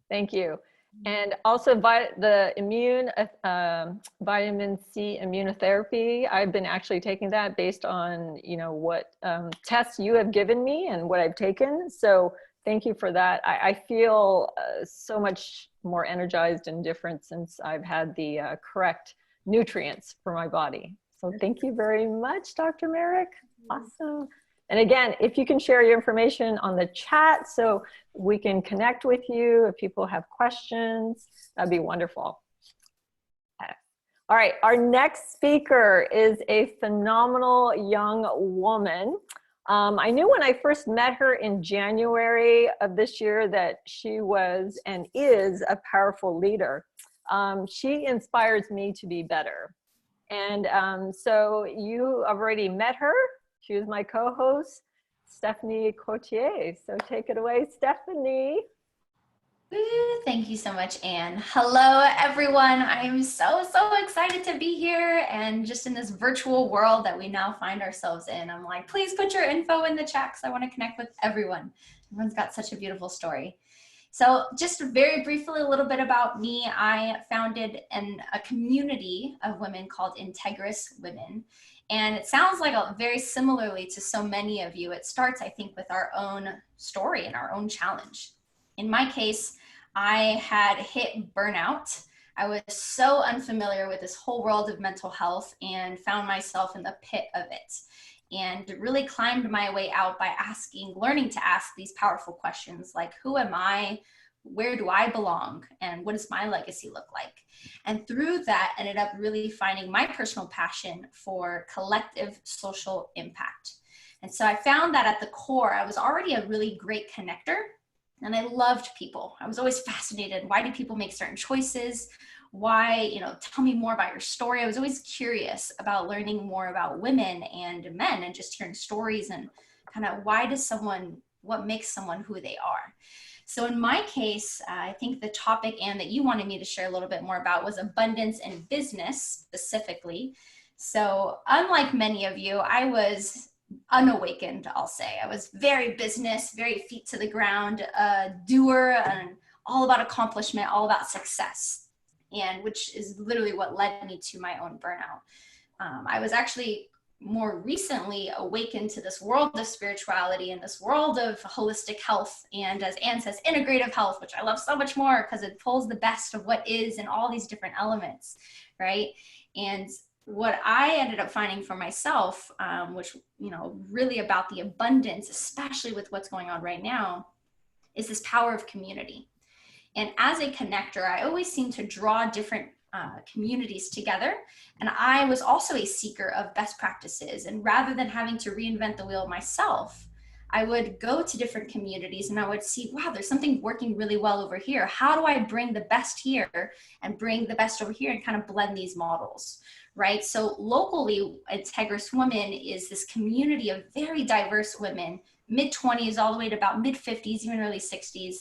A: Thank you. And also the vitamin C immunotherapy, I've been actually taking that based on, what tests you have given me and what I've taken. So thank you for that. I feel so much more energized and different since I've had the correct nutrients for my body. So thank you very much, Dr. Meric. Awesome. And again, if you can share your information on the chat so we can connect with you if people have questions, that'd be wonderful. Okay. All right, our next speaker is a phenomenal young woman. I knew when I first met her in January of this year that she was and is a powerful leader. She inspires me to be better. And so you have already met her. She was my co-host, Stephanie Courtillier. So take it away, Stephanie.
B: Woo, thank you so much, Anne. Hello, everyone. I'm so excited to be here and just in this virtual world that we now find ourselves in. I'm like, please put your info in the chat because I want to connect with everyone. Everyone's got such a beautiful story. So just very briefly, a little bit about me. I founded a community of women called Integrous Women. And it sounds like very similarly to so many of you, it starts, I think, with our own story and our own challenge. In my case, I had hit burnout. I was so unfamiliar with this whole world of mental health and found myself in the pit of it, and really climbed my way out by learning to ask these powerful questions like, who am I? Where do I belong? And what does my legacy look like? And through that, ended up really finding my personal passion for collective social impact. And so I found that at the core, I was already a really great connector, and I loved people. I was always fascinated. Why do people make certain choices? Why, tell me more about your story. I was always curious about learning more about women and men and just hearing stories and kind of why does someone what makes someone who they are. So in my case, I think the topic, Anne, that you wanted me to share a little bit more about was abundance in business specifically. So unlike many of you, I was unawakened, I'll say. I was very business, very feet to the ground, doer, and all about accomplishment, all about success, and which is literally what led me to my own burnout. I was actually more recently awakened to this world of spirituality and this world of holistic health, and as Anne says, integrative health, which I love so much more because it pulls the best of what is in all these different elements, right? And what I ended up finding for myself, which, you know, really about the abundance, especially with what's going on right now, is this power of community. And as a connector, I always seem to draw different communities together. And I was also a seeker of best practices. And rather than having to reinvent the wheel myself, I would go to different communities and I would see, wow, there's something working really well over here. How do I bring the best here and bring the best over here and kind of blend these models, right? So locally, Integrous Women is this community of very diverse women, mid-20s all the way to about mid-50s, even early 60s.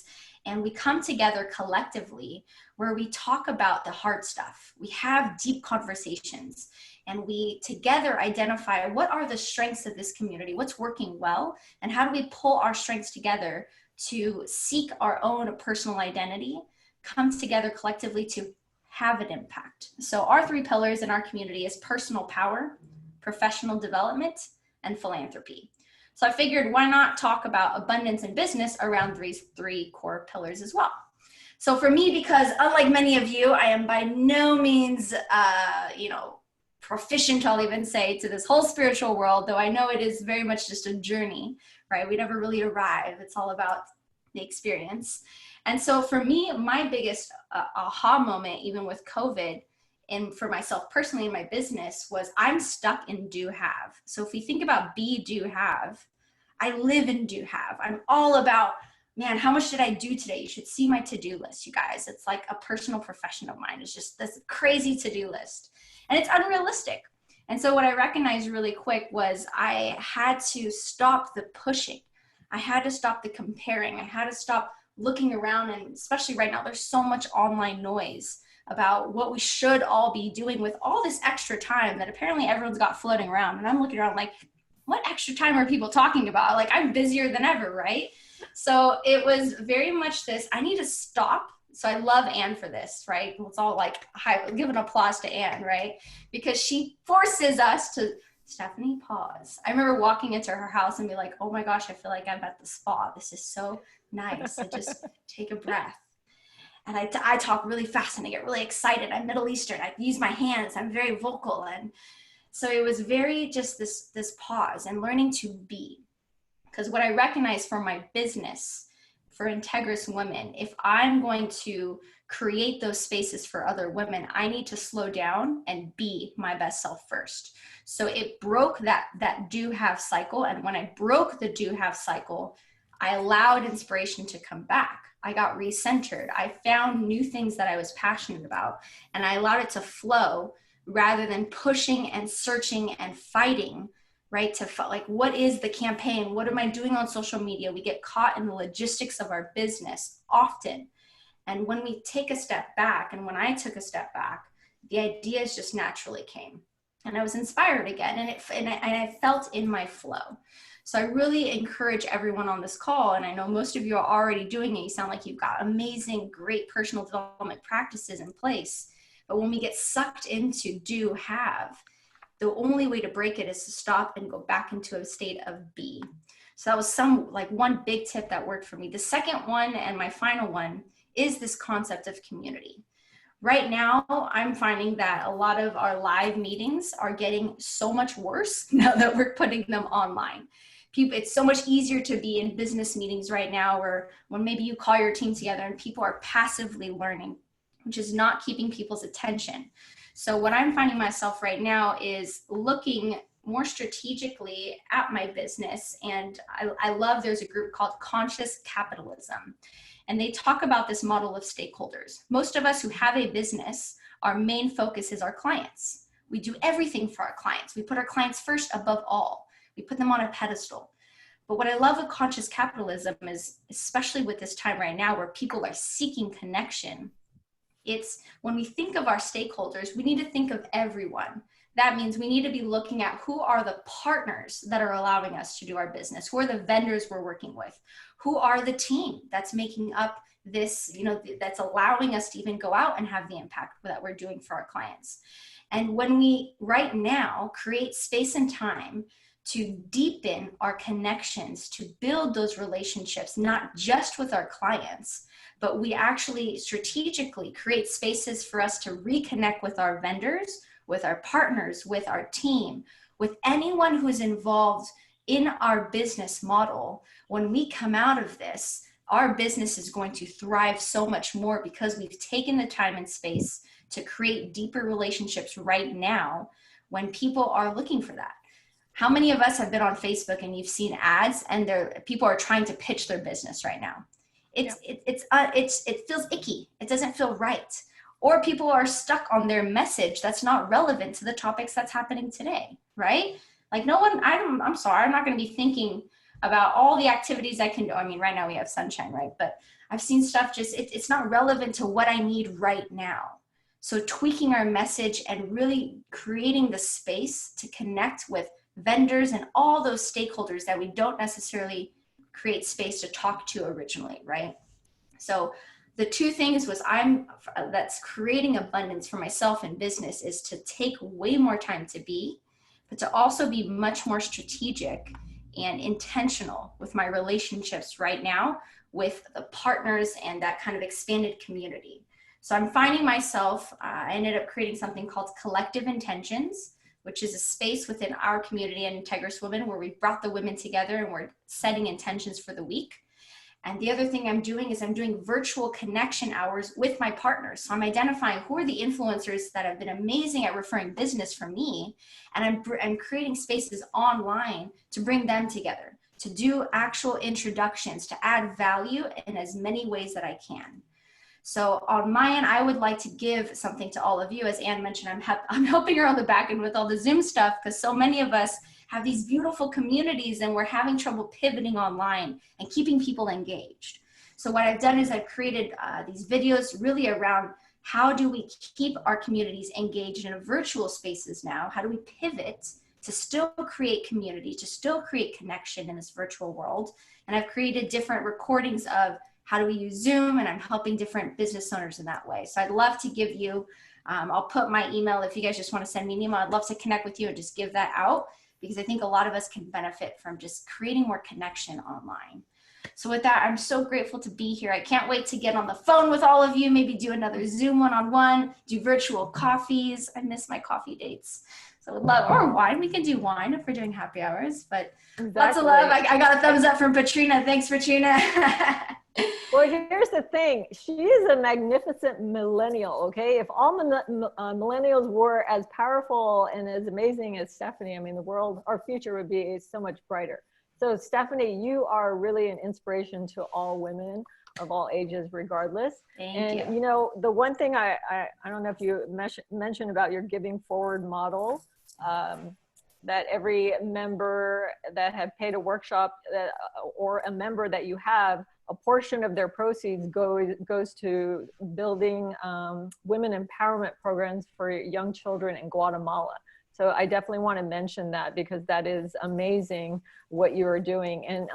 B: And we come together collectively where we talk about the hard stuff. We have deep conversations and we together identify what are the strengths of this community, what's working well, and how do we pull our strengths together to seek our own personal identity, come together collectively to have an impact. So our 3 pillars in our community is personal power, professional development, and philanthropy. So I figured, why not talk about abundance in business around these 3 core pillars as well. So for me, because unlike many of you, I am by no means, proficient, I'll even say, to this whole spiritual world, though I know it is very much just a journey, right? We never really arrive. It's all about the experience. And so for me, my biggest aha moment, even with COVID, and for myself personally in my business, was I'm stuck in do have. So if we think about be, do, have, I live in do have. I'm all about, man, how much did I do today? You should see my to-do list, you guys. It's like a personal profession of mine. It's just this crazy to-do list. And it's unrealistic. And so what I recognized really quick was I had to stop the pushing. I had to stop the comparing. I had to stop looking around, and especially right now, there's so much online noise about what we should all be doing with all this extra time that apparently everyone's got floating around. And I'm looking around like, what extra time are people talking about? Like, I'm busier than ever, right? So it was very much this, I need to stop. So I love Anne for this, right? It's all like, give an applause to Anne, right? Because she forces us to, Stephanie, pause. I remember walking into her house and be like, oh my gosh, I feel like I'm at the spa. This is so nice. I just take a breath. And I talk really fast and I get really excited. I'm Middle Eastern. I use my hands. I'm very vocal. And so it was very just this pause and learning to be. Because what I recognize from my business, for Integrous Women, if I'm going to create those spaces for other women, I need to slow down and be my best self first. So it broke that do have cycle. And when I broke the do have cycle, I allowed inspiration to come back. I got recentered. I found new things that I was passionate about, and I allowed it to flow rather than pushing and searching and fighting, right? To like, what is the campaign? What am I doing on social media? We get caught in the logistics of our business often. And when we take a step back, and when I took a step back, the ideas just naturally came. And I was inspired again, and I felt in my flow. So I really encourage everyone on this call, and I know most of you are already doing it. You sound like you've got amazing, great personal development practices in place. But when we get sucked into do have, the only way to break it is to stop and go back into a state of be. So that was one big tip that worked for me. The second one, and my final one, is this concept of community. Right now, I'm finding that a lot of our live meetings are getting so much worse now that we're putting them online. It's so much easier to be in business meetings right now, or when maybe you call your team together and people are passively learning, which is not keeping people's attention. So what I'm finding myself right now is looking more strategically at my business. And I love, there's a group called Conscious Capitalism. And they talk about this model of stakeholders. Most of us who have a business, our main focus is our clients. We do everything for our clients. We put our clients first above all. We put them on a pedestal. But what I love with conscious capitalism is, especially with this time right now where people are seeking connection, it's when we think of our stakeholders, we need to think of everyone. That means we need to be looking at who are the partners that are allowing us to do our business, who are the vendors we're working with, who are the team that's making up this, you know, that's allowing us to even go out and have the impact that we're doing for our clients. And when we right now create space and time to deepen our connections, to build those relationships, not just with our clients, but we actually strategically create spaces for us to reconnect with our vendors, with our partners, with our team, with anyone who's involved in our business model. When we come out of this, our business is going to thrive so much more because we've taken the time and space to create deeper relationships right now when people are looking for that. How many of us have been on Facebook and you've seen ads and people are trying to pitch their business right now? It feels icky. It doesn't feel right. Or people are stuck on their message that's not relevant to the topics that's happening today, right? Like no one, I'm sorry, I'm not going to be thinking about all the activities I can do. I mean, right now we have sunshine, right? But I've seen stuff just, it's not relevant to what I need right now. So tweaking our message and really creating the space to connect with vendors and all those stakeholders that we don't necessarily create space to talk to originally, right? So the two things that's creating abundance for myself in business is to take way more time to be, but to also be much more strategic and intentional with my relationships right now with the partners and that kind of expanded community. So I'm finding myself, I ended up creating something called Collective Intentions, which is a space within our community and Integrous Women where we brought the women together and we're setting intentions for the week. And the other thing I'm doing is I'm doing virtual connection hours with my partners. So I'm identifying who are the influencers that have been amazing at referring business from me. And I'm creating spaces online to bring them together, to do actual introductions, to add value in as many ways that I can. So on my end, I would like to give something to all of you. As Anne mentioned, I'm helping her on the back end with all the Zoom stuff because so many of us have these beautiful communities and we're having trouble pivoting online and keeping people engaged. So what I've done is I've created these videos really around how do we keep our communities engaged in virtual spaces now? How do we pivot to still create community, to still create connection in this virtual world? And I've created different recordings of how do we use Zoom, and I'm helping different business owners in that way. So I'd love to give you, I'll put my email if you guys just want to send me an email. I'd love to connect with you and just give that out because I think a lot of us can benefit from just creating more connection online. So with that, I'm so grateful to be here. I can't wait to get on the phone with all of you, maybe do another Zoom one-on-one, do virtual coffees. I miss my coffee dates. So would love, or wine, we can do wine if we're doing happy hours, but lots of love. I got a thumbs up from Patrina. Thanks, Patrina.
A: Well, here's the thing. She is a magnificent millennial, okay? If all millennials were as powerful and as amazing as Stephanie, I mean, the world, our future would be so much brighter. So Stephanie, you are really an inspiration to all women of all ages, regardless.
B: Thank you.
A: You know, the one thing I don't know if you mentioned about your Giving Forward model, that every member that have paid a workshop or a member that you have, a portion of their proceeds goes to building women empowerment programs for young children in Guatemala. So I definitely want to mention that because that is amazing what you are doing. And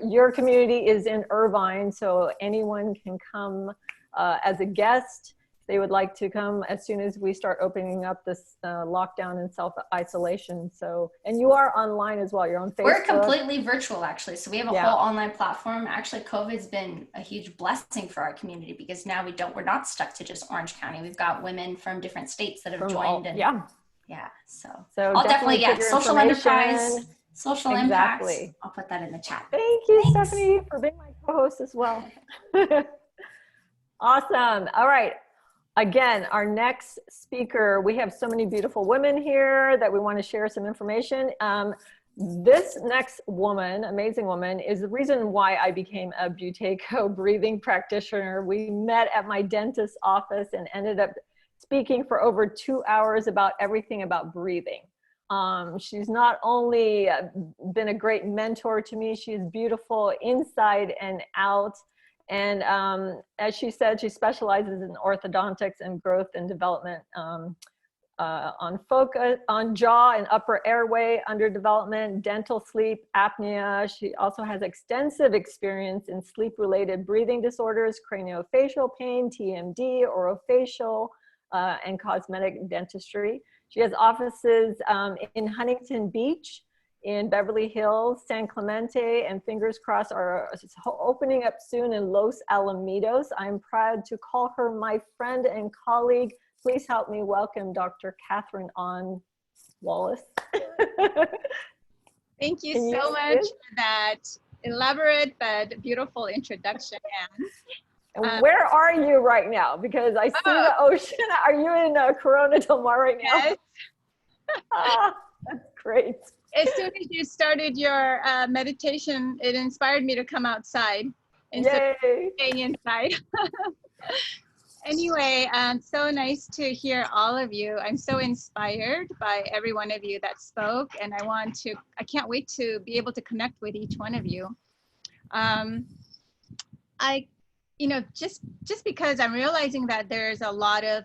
A: your community is in Irvine, so anyone can come as a guest. They would like to come as soon as we start opening up this lockdown and self-isolation. So, and you are online as well. You're on Facebook.
B: We're completely virtual, actually. So we have a whole online platform. Actually, COVID's been a huge blessing for our community because now we're not stuck to just Orange County. We've got women from different states that have joined. So I'll definitely social enterprise, social impact. I'll put that in the chat.
A: Thank you, Stephanie, for being my co-host as well. Awesome. All right. Again, our next speaker, we have so many beautiful women here that we want to share some information. This next woman, amazing woman, is the reason why I became a Buteco breathing practitioner. We met at my dentist's office and ended up speaking for over 2 hours about everything about breathing. She's not only been a great mentor to me, she's beautiful inside and out. And as she said, she specializes in orthodontics and growth and development on focus on jaw and upper airway underdevelopment, dental sleep apnea. She also has extensive experience in sleep-related breathing disorders, craniofacial pain, TMD, orofacial, and cosmetic dentistry. She has offices in Huntington Beach, in Beverly Hills, San Clemente, and fingers crossed are opening up soon in Los Alamitos. I'm proud to call her my friend and colleague. Please help me welcome Dr. Katherine on Wallace.
M: Thank you so much for that elaborate but beautiful introduction, Anne.
A: Where are you right now? Because I see the ocean. Are you in Corona Del Mar right now?
M: Yes.
A: That's great.
M: As soon as you started your meditation, it inspired me to come outside instead of staying inside. Anyway, so nice to hear all of you. I'm so inspired by every one of you that spoke, and I can't wait to be able to connect with each one of you. Just because I'm realizing that there's a lot of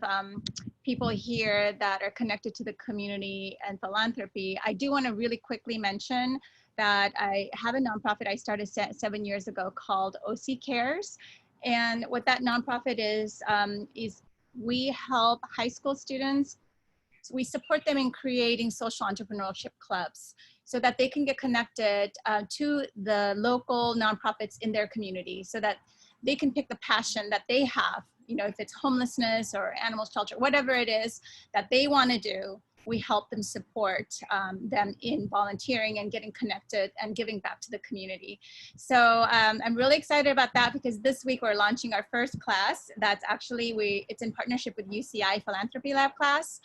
M: people here that are connected to the community and philanthropy, I do want to really quickly mention that I have a nonprofit I started 7 years ago called OC Cares. And what that nonprofit is we help high school students. We support them in creating social entrepreneurship clubs so that they can get connected to the local nonprofits in their community so that they can pick the passion that they have, if it's homelessness or animal shelter, whatever it is that they want to do. We help them support them in volunteering and getting connected and giving back to the community. So I'm really excited about that because this week we're launching our first class. That's actually, it's in partnership with UCI Philanthropy Lab class.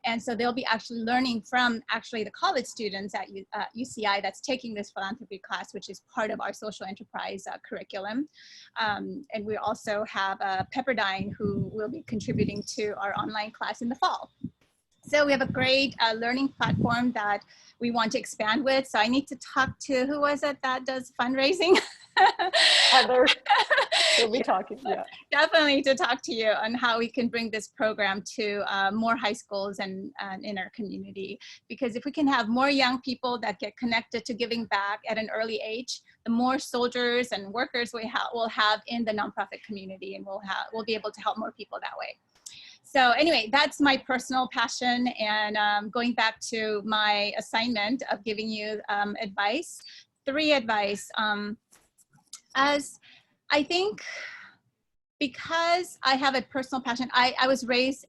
M: And so they'll be actually learning from the college students at UCI that's taking this philanthropy class, which is part of our social enterprise curriculum. And we also have Pepperdine who will be contributing to our online class in the fall. So we have a great learning platform that we want to expand with. So I need to talk to, who was it that does fundraising?
A: Heather, we'll be talking, yeah.
M: Definitely to talk to you on how we can bring this program to more high schools and in our community. Because if we can have more young people that get connected to giving back at an early age, the more soldiers and workers we'll have in the nonprofit community, and we'll be able to help more people that way. So anyway, that's my personal passion, and going back to my assignment of giving you advice, 3 advice. As I think, because I have a personal passion, I was raised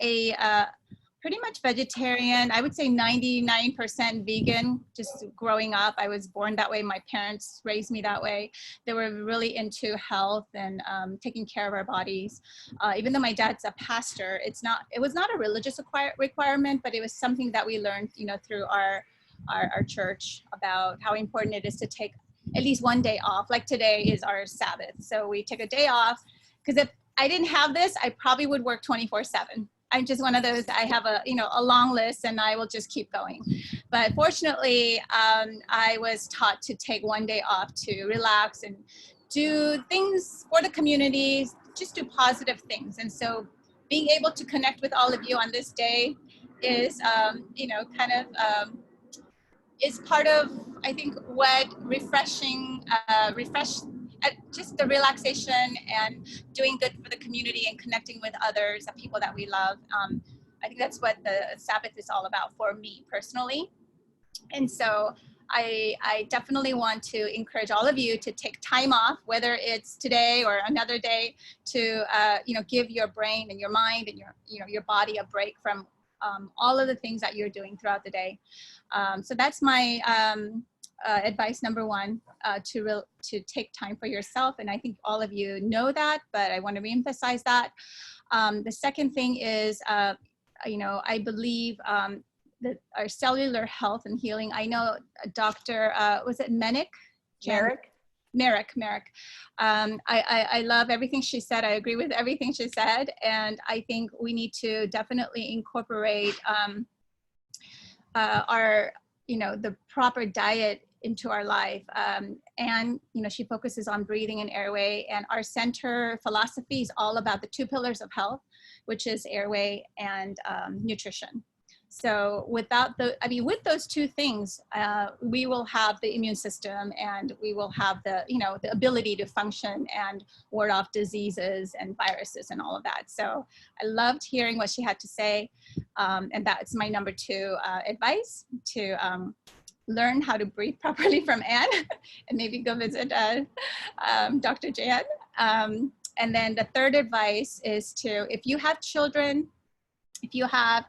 M: pretty much vegetarian. I would say 99% vegan. Just growing up, I was born that way. My parents raised me that way. They were really into health and taking care of our bodies. Even though my dad's a pastor, it was not a religious requirement, but it was something that we learned, through our church about how important it is to take at least one day off. Like today is our Sabbath, so we take a day off. Because if I didn't have this, I probably would work 24/7. I'm just one of those, I have a long list and I will just keep going. But fortunately, I was taught to take one day off to relax and do things for the community, just do positive things. And so being able to connect with all of you on this day is, is part of, I think, what just the relaxation and doing good for the community and connecting with others, the people that we love. I think that's what the Sabbath is all about for me personally. And so I definitely want to encourage all of you to take time off, whether it's today or another day, to give your brain and your mind and your body a break from all of the things that you're doing throughout the day. So that's my advice number 1, to take time for yourself. And I think all of you know that, but I want to reemphasize that. The second thing is, I believe that our cellular health and healing. I know Dr. Was it Menik? Meric. I love everything she said. I agree with everything she said. And I think we need to definitely incorporate our, the proper diet into our life. And, she focuses on breathing and airway, and our center philosophy is all about the 2 pillars of health, which is airway and nutrition. So with those 2 things, we will have the immune system, and we will have the ability to function and ward off diseases and viruses and all of that. So I loved hearing what she had to say. And that's my number 2 advice, to learn how to breathe properly from Anne, and maybe go visit Dr. Jan. And then the 3rd advice is if you have children, if you have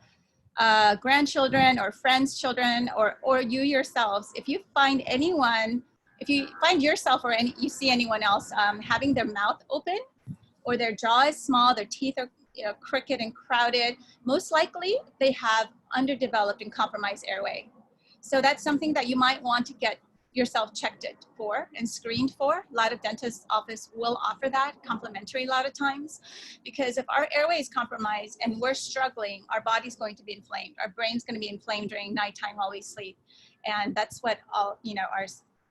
M: grandchildren or friends' children, or you yourselves, if you find yourself or you see anyone else having their mouth open, or their jaw is small, their teeth are crooked and crowded, most likely they have underdeveloped and compromised airway. So that's something that you might want to get yourself checked for and screened for. A lot of dentist office will offer that complimentary a lot of times, because if our airway is compromised and we're struggling, our body's going to be inflamed. Our brain's going to be inflamed during nighttime while we sleep. And that's what our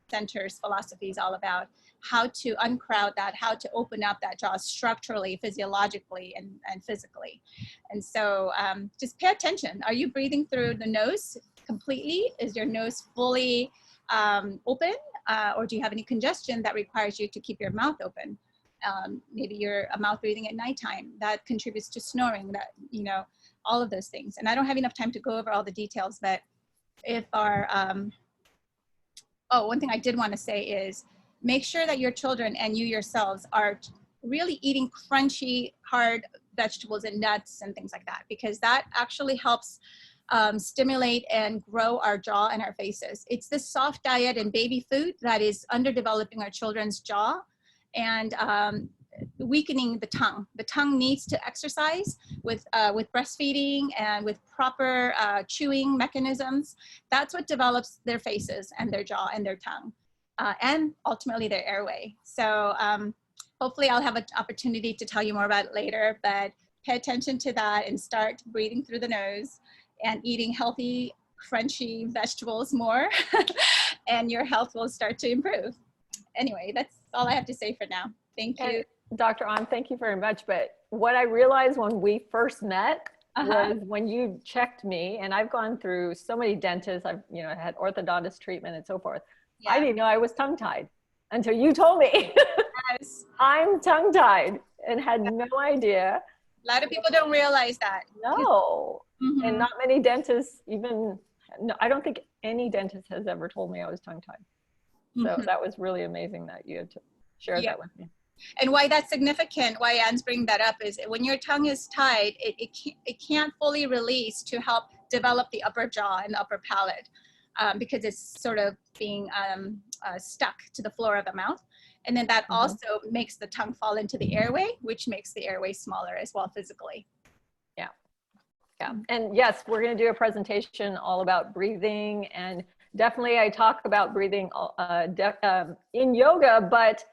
M: center's philosophy is all about: how to uncrowd that, how to open up that jaw structurally, physiologically, and physically. And so just pay attention. Are you breathing through the nose completely? Is your nose fully open, or do you have any congestion that requires you to keep your mouth open? Maybe you're mouth breathing at nighttime. That contributes to snoring, all of those things. And I don't have enough time to go over all the details, but if our, one thing I did want to say is make sure that your children and you yourselves are really eating crunchy, hard vegetables and nuts and things like that, because that actually helps stimulate and grow our jaw and our faces. It's this soft diet and baby food that is underdeveloping our children's jaw and weakening the tongue. The tongue needs to exercise with breastfeeding and with proper chewing mechanisms. That's what develops their faces and their jaw and their tongue, and ultimately their airway. So hopefully I'll have an opportunity to tell you more about it later, but pay attention to that and start breathing through the nose and eating healthy, crunchy vegetables more, and your health will start to improve. Anyway, that's all I have to say for now. Thank you.
A: And Dr. An, thank you very much. But what I realized when we first met was when you checked me, and I've gone through so many dentists, I've had orthodontist treatment and so forth. Yeah. I didn't know I was tongue-tied until you told me. Yes. I'm tongue-tied and had no idea.
M: A lot of people don't realize that.
A: No. Mm-hmm. And not many dentists even, no, I don't think any dentist has ever told me I was tongue-tied. So that was really amazing that you had to share that with me.
M: And why that's significant, why Anne's bringing that up, is when your tongue is tied, it can't fully release to help develop the upper jaw and the upper palate, because it's sort of being stuck to the floor of the mouth. And then that also makes the tongue fall into the airway, which makes the airway smaller as well physically.
A: Yeah. Yeah. And yes, we're going to do a presentation all about breathing, and definitely I talk about breathing in yoga, but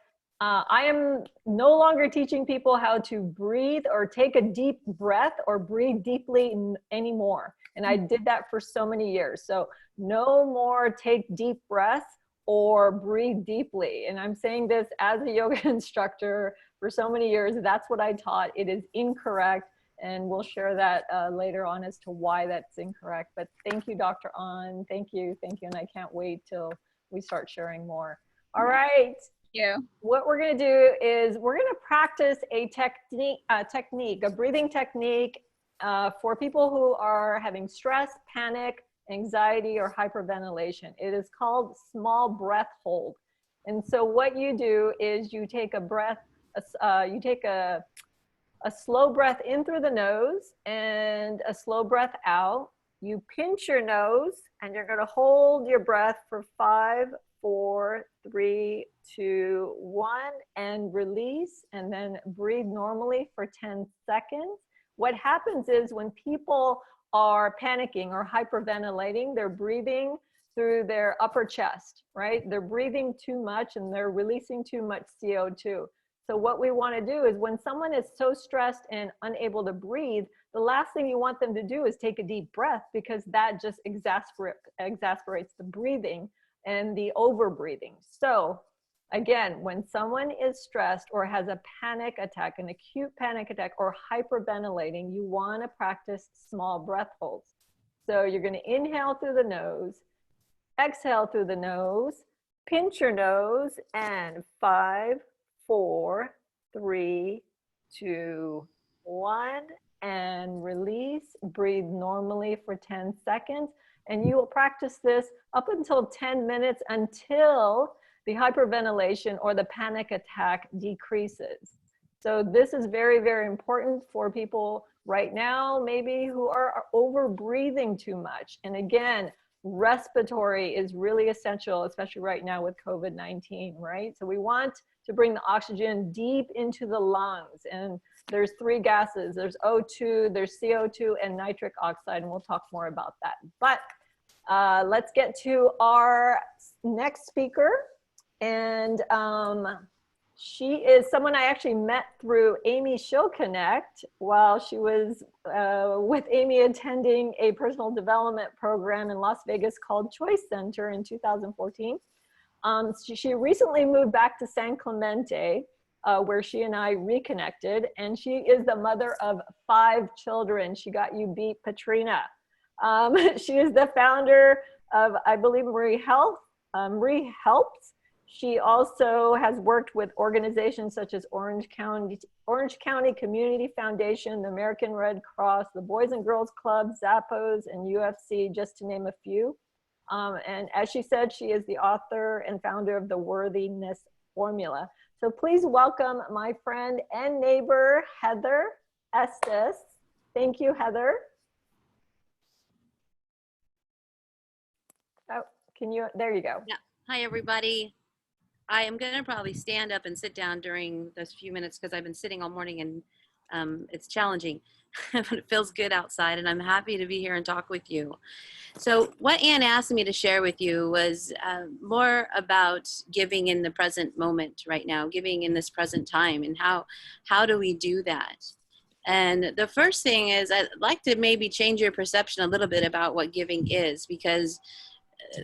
A: I am no longer teaching people how to breathe or take a deep breath or breathe deeply anymore. And I did that for so many years. So no more take deep breaths or breathe deeply. And I'm saying this as a yoga instructor for so many years. That's what I taught. It is incorrect. And we'll share that later on as to why that's incorrect. But thank you, Dr. An. Thank you. Thank you. And I can't wait till we start sharing more. All right.
M: Yeah.
A: What we're going to do is we're going to practice a technique, a breathing technique for people who are having stress, panic, anxiety, or hyperventilation. It is called small breath hold. And so what you do is you take a breath, you take a slow breath in through the nose and a slow breath out. You pinch your nose and you're going to hold your breath for 5, 4, 3, 2, 1, and release, and then breathe normally for 10 seconds. What happens is when people are panicking or hyperventilating, they're breathing through their upper chest, right? They're breathing too much and they're releasing too much CO2. So what we want to do is when someone is so stressed and unable to breathe, the last thing you want them to do is take a deep breath, because that just exasperates the breathing and the over breathing. So again, when someone is stressed or has a panic attack, an acute panic attack, or hyperventilating, you want to practice small breath holds. So you're going to inhale through the nose, exhale through the nose, pinch your nose, and 5, 4, 3, 2, 1, and release. Breathe normally for 10 seconds. And you will practice this up until 10 minutes until the hyperventilation or the panic attack decreases. So this is very, very important for people right now, maybe who are over breathing too much. And again, respiratory is really essential, especially right now with COVID-19, right? So we want to bring the oxygen deep into the lungs. And there's 3 gases. There's O2, there's CO2, and nitric oxide, and we'll talk more about that. But let's get to our next speaker. And she is someone I actually met through Amy Schildknecht while she was with Amy attending a personal development program in Las Vegas called Choice Center in 2014. She recently moved back to San Clemente, where she and I reconnected, and she is the mother of 5 children. She got you beat, Patrina. She is the founder of, I believe, Meric Helps. She also has worked with organizations such as Orange County Community Foundation, the American Red Cross, the Boys and Girls Club, Zappos, and UFC, just to name a few. And as she said, she is the author and founder of the Worthiness Formula. So please welcome my friend and neighbor, Heather Estus. Thank you, Heather. Oh, can you, there you go.
P: Yeah. Hi, everybody. I am going to probably stand up and sit down during those few minutes because I've been sitting all morning and it's challenging, but it feels good outside, and I'm happy to be here and talk with you. So what Anne asked me to share with you was more about giving in the present moment right now, giving in this present time, and how do we do that? And the first thing is I'd like to maybe change your perception a little bit about what giving is, because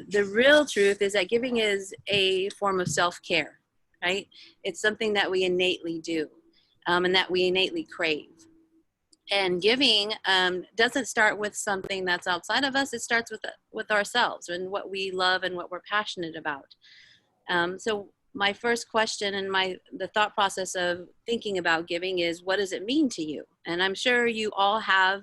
P: the real truth is that giving is a form of self-care, right? It's something that we innately do and that we innately crave. And giving doesn't start with something that's outside of us. It starts with ourselves and what we love and what we're passionate about. So my first question and the thought process of thinking about giving is, what does it mean to you? And I'm sure you all have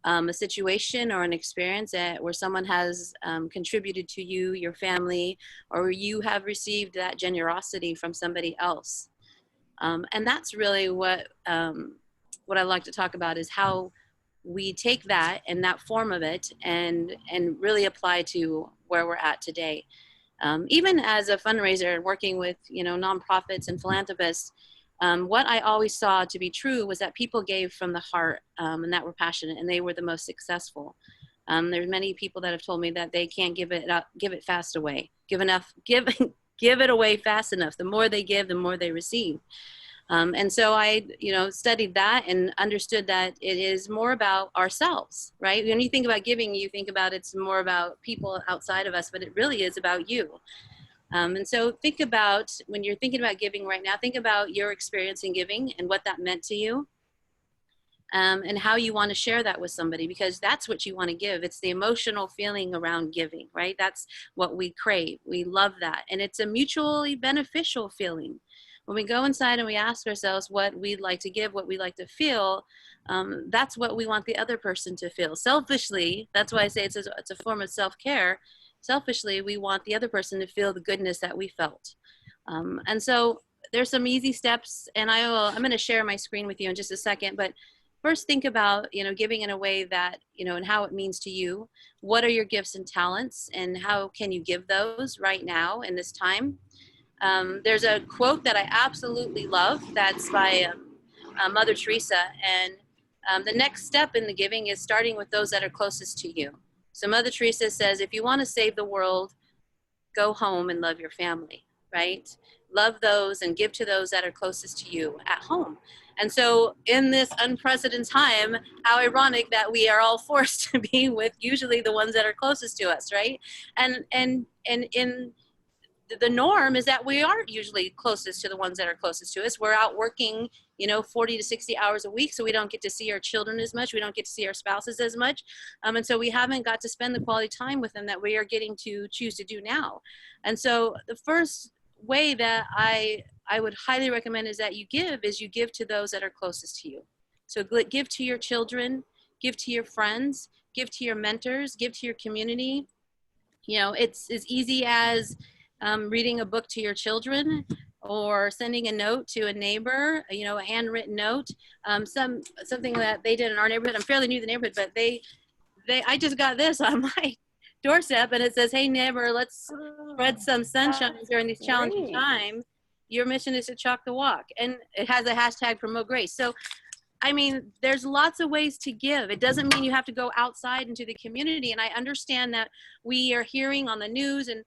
P: a situation or an experience where someone has contributed to you, your family, or you have received that generosity from somebody else. And that's really what I like to talk about, is how we take that and that form of it and really apply to where we're at today. Even as a fundraiser, working with nonprofits and philanthropists, what I always saw to be true was that people gave from the heart and that were passionate, and they were the most successful. There's many people that have told me that they can't give it fast away, give it away fast enough. The more they give, the more they receive. And so I, studied that and understood that it is more about ourselves, right? When you think about giving, you think about it's more about people outside of us, but it really is about you. And so think about, when you're thinking about giving right now, think about your experience in giving and what that meant to you, and how you want to share that with somebody, because that's what you want to give. It's the emotional feeling around giving, right? That's what we crave. We love that. And it's a mutually beneficial feeling. When we go inside and we ask ourselves what we'd like to give, what we like to feel, that's what we want the other person to feel. Selfishly, that's why I say it's a form of self-care. Selfishly, we want the other person to feel the goodness that we felt. And so there's some easy steps, and I'm going to share my screen with you in just a second, but first think about, giving in a way that, and how it means to you. What are your gifts and talents, and how can you give those right now in this time? There's a quote that I absolutely love that's by Mother Teresa, and the next step in the giving is starting with those that are closest to you. So Mother Teresa says, if you want to save the world, go home and love your family, right? Love those and give to those that are closest to you at home. And so in this unprecedented time, how ironic that we are all forced to be with usually the ones that are closest to us, right? And in the norm is that we aren't usually closest to the ones that are closest to us. We're out working, 40 to 60 hours a week, so we don't get to see our children as much. We don't get to see our spouses as much. And so we haven't got to spend the quality time with them that we are getting to choose to do now. And so the first way that I would highly recommend is that you give to those that are closest to you. So give to your children, give to your friends, give to your mentors, give to your community. It's as easy as reading a book to your children, or sending a note to a neighbor, a handwritten note. Something that they did in our neighborhood. I'm fairly new to the neighborhood, but I just got this on my doorstep, and it says, "Hey neighbor, let's spread some sunshine during these challenging times. Your mission is to chalk the walk," and it has a hashtag promote grace. So, I mean, there's lots of ways to give. It doesn't mean you have to go outside into the community. And I understand that we are hearing on the news, and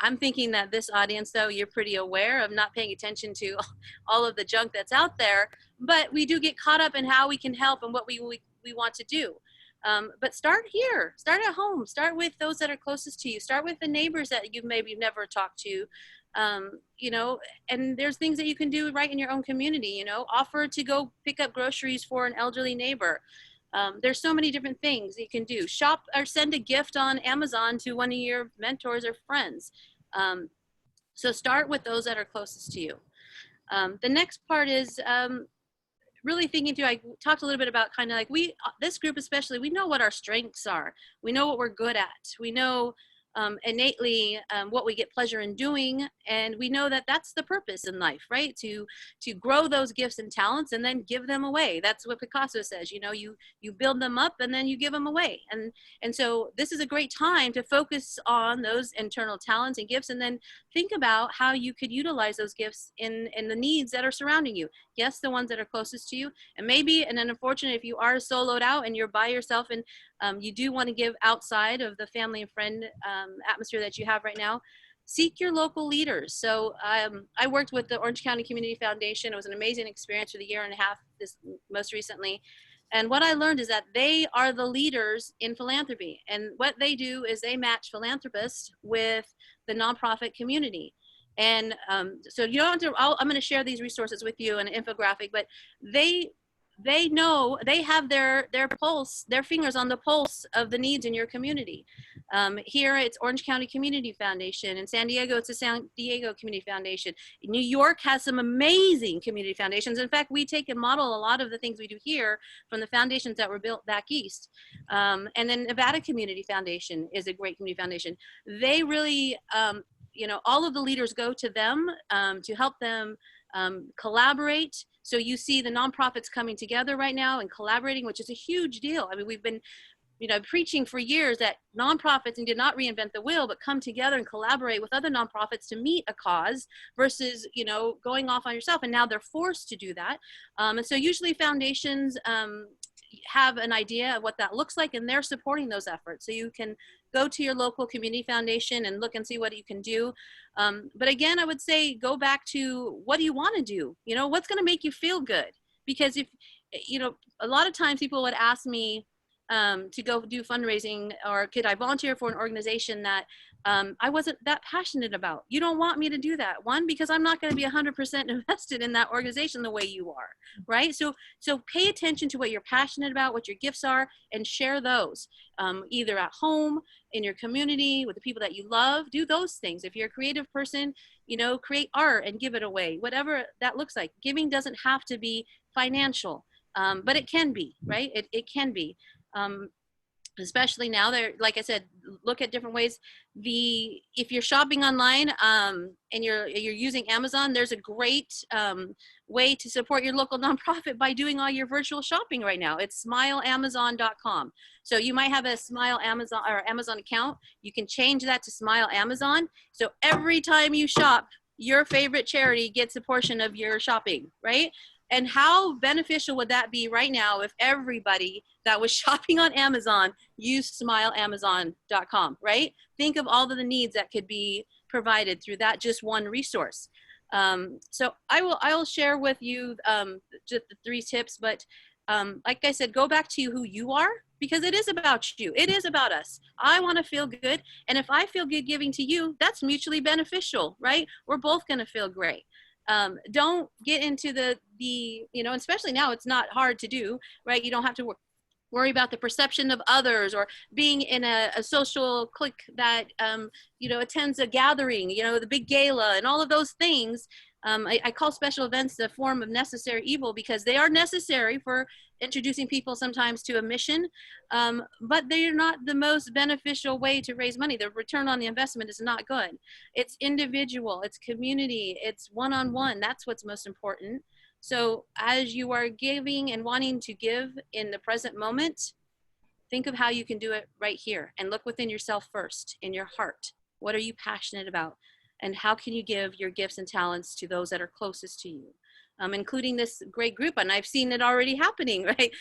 P: I'm thinking that this audience, though, you're pretty aware of not paying attention to all of the junk that's out there, but we do get caught up in how we can help and what we want to do. But start here, start at home, start with those that are closest to you, start with the neighbors that you maybe never talked to, and there's things that you can do right in your own community, offer to go pick up groceries for an elderly neighbor. There's so many different things you can do. Shop or send a gift on Amazon to one of your mentors or friends. So start with those that are closest to you. The next part is really thinking through. I talked a little bit about kind of like this group especially, we know what our strengths are. We know what we're good at. We know innately what we get pleasure in doing, and we know that that's the purpose in life, right? To grow those gifts and talents and then give them away. That's what Picasso says. You build them up and then you give them away. And so this is a great time to focus on those internal talents and gifts, and then think about how you could utilize those gifts in the needs that are surrounding you. Yes, the ones that are closest to you, and then unfortunately, if you are soloed out and you're by yourself and you do want to give outside of the family and friend atmosphere that you have right now, seek your local leaders. So I worked with the Orange County Community Foundation. It was an amazing experience for the year and a half most recently. And what I learned is that they are the leaders in philanthropy. And what they do is they match philanthropists with the nonprofit community. And so you don't have to, I'm going to share these resources with you in an infographic, but they know, they have their pulse, their fingers on the pulse of the needs in your community. Here it's Orange County Community Foundation. In San Diego, it's the San Diego Community Foundation. New York has some amazing community foundations. In fact, we take and model a lot of the things we do here from the foundations that were built back east. And then Nevada Community Foundation is a great community foundation. They really, all of the leaders go to them to help them collaborate. So you see the nonprofits coming together right now and collaborating, which is a huge deal. I mean, we've been, preaching for years that nonprofits did not reinvent the wheel, but come together and collaborate with other nonprofits to meet a cause versus, going off on yourself. And now they're forced to do that. And so usually foundations have an idea of what that looks like, and they're supporting those efforts. So you can go to your local community foundation and look and see what you can do. But again, I would say go back to what do you want to do? What's going to make you feel good? Because if, a lot of times people would ask me to go do fundraising, or could I volunteer for an organization that I wasn't that passionate about. You don't want me to do that. One, because I'm not going to be 100% invested in that organization the way you are, right? So pay attention to what you're passionate about, what your gifts are, and share those either at home, in your community, with the people that you love. Do those things. If you're a creative person, create art and give it away, whatever that looks like. Giving doesn't have to be financial, but it can be, right? It can be. Especially now, like I said, look at different ways. If you're shopping online and you're using Amazon, there's a great way to support your local nonprofit by doing all your virtual shopping right now. It's smileamazon.com. So you might have a Smile Amazon or Amazon account. You can change that to Smile Amazon. So every time you shop, your favorite charity gets a portion of your shopping, right? And how beneficial would that be right now if everybody that was shopping on Amazon used smileamazon.com, right? Think of all of the needs that could be provided through that just one resource. So I will share with you just the 3 tips, but like I said, go back to who you are, because it is about you. It is about us. I want to feel good. And if I feel good giving to you, that's mutually beneficial, right? We're both going to feel great. Don't get into the, you know, especially now it's not hard to do, right? You don't have to worry about the perception of others, or being in a social clique that, you know, attends a gathering, you know, the big gala and all of those things. I call special events a form of necessary evil, because they are necessary for introducing people sometimes to a mission, but they're not the most beneficial way to raise money. The return on the investment is not good. It's individual, it's community, it's one-on-one. That's what's most important. So as you are giving and wanting to give in the present moment, think of how you can do it right here, and look within yourself first, in your heart. What are you passionate about? And how can you give your gifts and talents to those that are closest to you? Including this great group, and I've seen it already happening, right?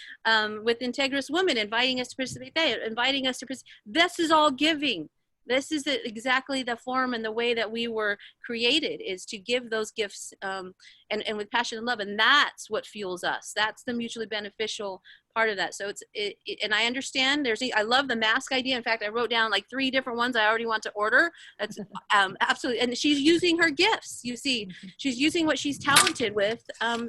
P: With Integrous Women inviting us to participate, this is all giving. This is exactly the form and the way that we were created, is to give those gifts and with passion and love. And that's what fuels us. That's the mutually beneficial part of that. So and I understand I love the mask idea. In fact, I wrote down like 3 different ones I already want to order. That's absolutely. And she's using her gifts. You see, she's using what she's talented with, and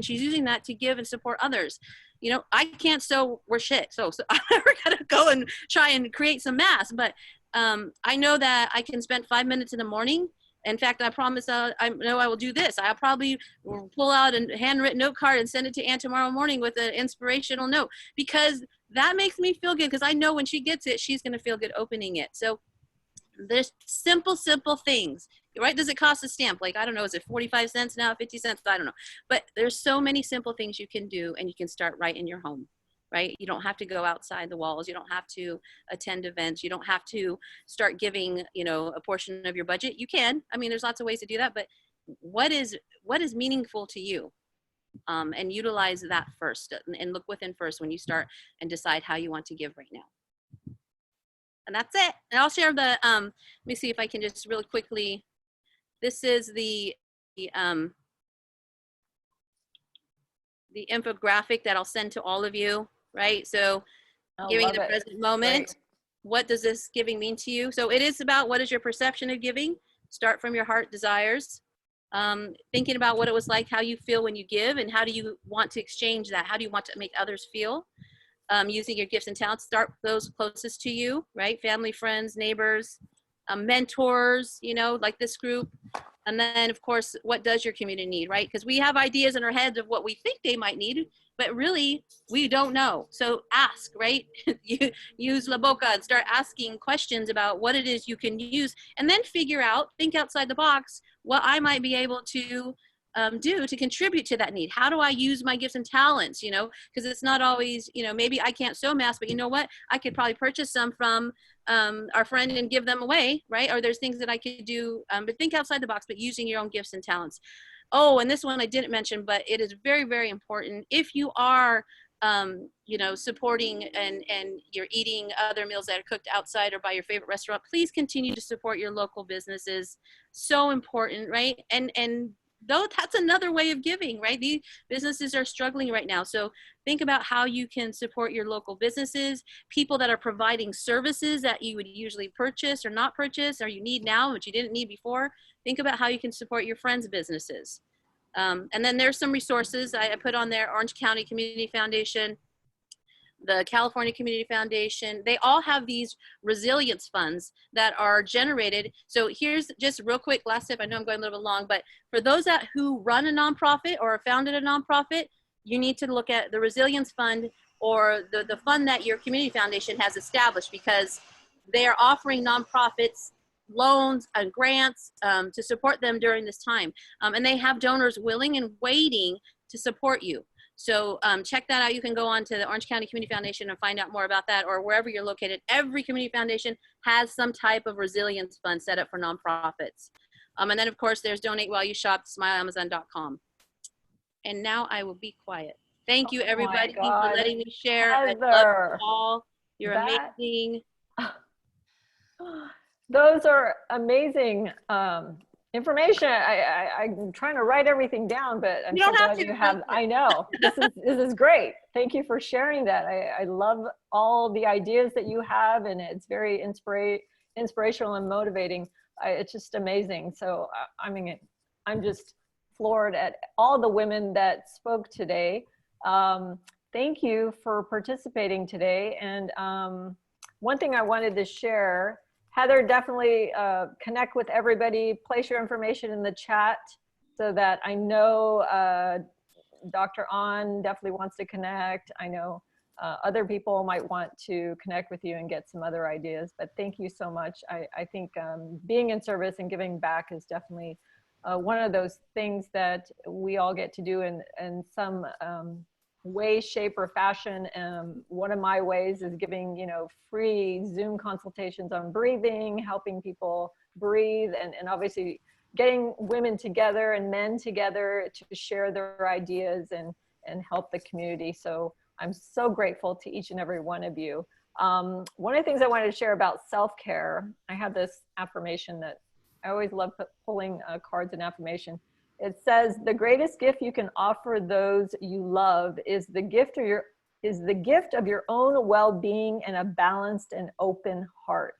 P: she's using that to give and support others. You know, I can't sew worth shit. So I'm never going to go and try and create some masks, but I know that I can spend 5 minutes in the morning. In fact, I promise I know I will do this. I'll probably pull out a handwritten note card and send it to Ann tomorrow morning with an inspirational note, because that makes me feel good, because I know when she gets it, she's going to feel good opening it. So there's simple things, right? Does it cost a stamp? Like, I don't know, is it 45 cents now, 50 cents? I don't know. But there's so many simple things you can do, and you can start right in your home. Right? You don't have to go outside the walls. You don't have to attend events. You don't have to start giving, you know, a portion of your budget. You can. I mean, there's lots of ways to do that, but what is meaningful to you? And utilize that first, and look within first when you start and decide how you want to give right now. And that's it. And I'll share the, let me see if I can just really quickly, this is the infographic that I'll send to all of you. Right? So giving in the present moment, great. What does this giving mean to you? So it is about, what is your perception of giving? Start from your heart desires. Thinking about what it was like, how you feel when you give, and how do you want to exchange that? How do you want to make others feel? Using your gifts and talents, start with those closest to you, right? Family, friends, neighbors, mentors, you know, like this group. And then, of course, what does your community need, right? Because we have ideas in our heads of what we think they might need, but really, we don't know. So ask, right? You use La Boca and start asking questions about what it is you can use, and then figure out, think outside the box, what I might be able to do to contribute to that need. How do I use my gifts and talents, you know, because it's not always, you know, maybe I can't sew masks, but you know what? I could probably purchase some from our friend and give them away, right? Or there's things that I could do, but think outside the box, but using your own gifts and talents. Oh, and this one I didn't mention, but it is very, very important. If you are, you know, supporting and you're eating other meals that are cooked outside or by your favorite restaurant, please continue to support your local businesses. So important, right? And though that's another way of giving, right? These businesses are struggling right now. So think about how you can support your local businesses, people that are providing services that you would usually purchase or not purchase, or you need now, but you didn't need before. Think about how you can support your friends' businesses. And then there's some resources I put on there: Orange County Community Foundation, the California Community Foundation. They all have these resilience funds that are generated. So here's just real quick last tip. I know I'm going a little bit long, but for those who run a nonprofit or founded a nonprofit, you need to look at the resilience fund or the fund that your community foundation has established, because they are offering nonprofits loans and grants to support them during this time. And they have donors willing and waiting to support you. So check that out. You can go on to the Orange County Community Foundation and find out more about that, or wherever you're located. Every community foundation has some type of resilience fund set up for nonprofits. And then, of course, there's Donate While You Shop, smileamazon.com. And now I will be quiet. Thank you, everybody, for letting me share.
A: Heather,
P: I love you all. You're amazing.
A: Those are amazing information. I'm trying to write everything down, but I'm
P: You
A: so
P: don't have
A: glad
P: to.
A: you have. I know this is great. Thank you for sharing that. I love all the ideas that you have, and it's very inspirational and motivating. It's just amazing. So I mean, I'm just floored at all the women that spoke today. Thank you for participating today. And one thing I wanted to share. Heather, definitely connect with everybody. Place your information in the chat so that I know Dr. An definitely wants to connect. I know other people might want to connect with you and get some other ideas, but thank you so much. I think being in service and giving back is definitely one of those things that we all get to do in some way, shape, or fashion. One of my ways is giving, free Zoom consultations on breathing, helping people breathe, and obviously getting women together and men together to share their ideas and help the community. So I'm so grateful to each and every one of you. One of the things I wanted to share about self-care, I have this affirmation that I always love pulling cards and affirmation. It says, the greatest gift you can offer those you love is the gift of your own well-being and a balanced and open heart.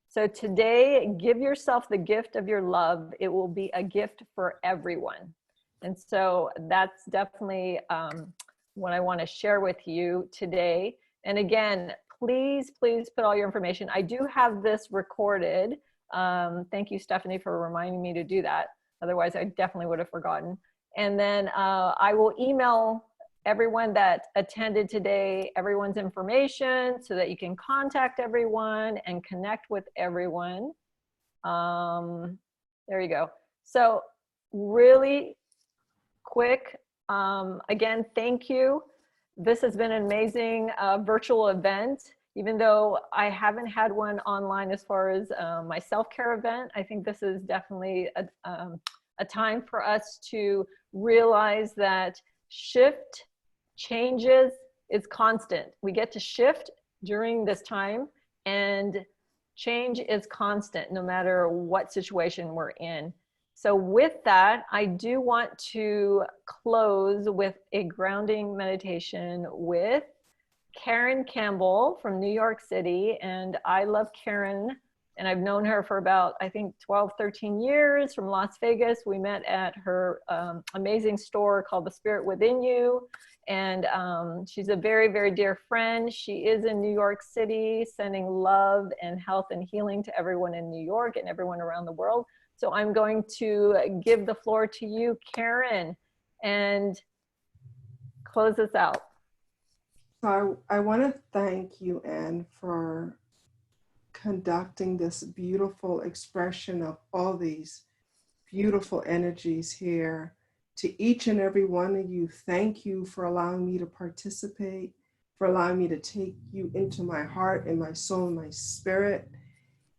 A: So today, give yourself the gift of your love. It will be a gift for everyone. And so that's definitely what I want to share with you today. And again, please put all your information. I do have this recorded. Thank you, Stephanie, for reminding me to do that. Otherwise, I definitely would have forgotten. And then I will email everyone that attended today, everyone's information so that you can contact everyone and connect with everyone. There you go. So really quick, again, thank you. This has been an amazing virtual event. Even though I haven't had one online as far as my self-care event, I think this is definitely a time for us to realize that changes is constant. We get to shift during this time, and change is constant no matter what situation we're in. So with that, I do want to close with a grounding meditation with Karen Campbell from New York City. And I love Karen, and I've known her for about, I think, 12, 13 years from Las Vegas. We met at her amazing store called The Spirit Within You. And she's a very, very dear friend. She is in New York City, sending love and health and healing to everyone in New York and everyone around the world. So I'm going to give the floor to you, Karen, and close us out.
D: So I want to thank you, Anne, for conducting this beautiful expression of all these beautiful energies here. To each and every one of you, thank you for allowing me to participate, for allowing me to take you into my heart and my soul and my spirit.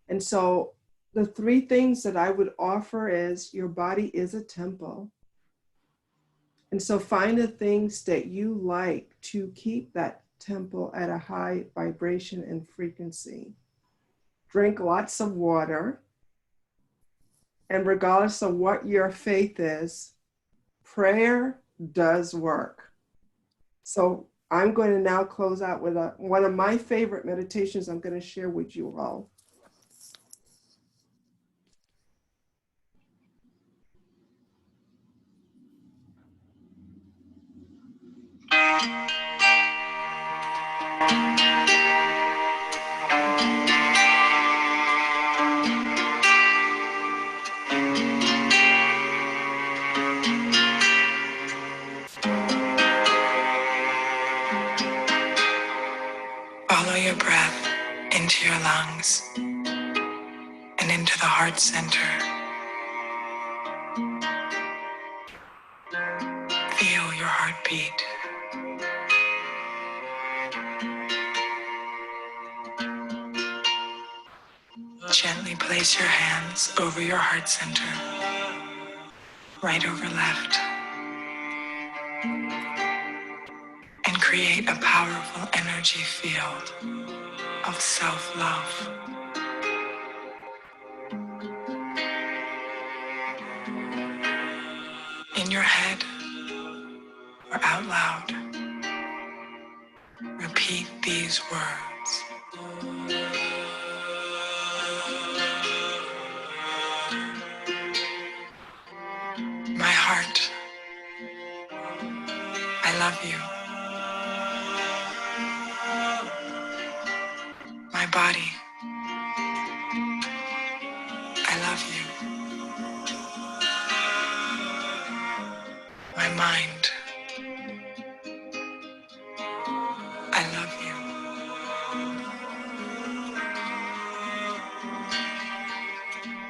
D: And so the three things that I would offer is your body is a temple. And so find the things that you like to keep that temple at a high vibration and frequency. Drink lots of water. And regardless of what your faith is, prayer does work. So I'm going to now close out with one of my favorite meditations I'm going to share with you all. Follow your breath into your lungs and into the heart center. Feel your heartbeat. Gently place your hands over your heart center, right over left, and create a powerful energy field of self-love.
Q: your head or out loud, repeat these words. My heart, I love you. My body, I love you. My mind, I love you.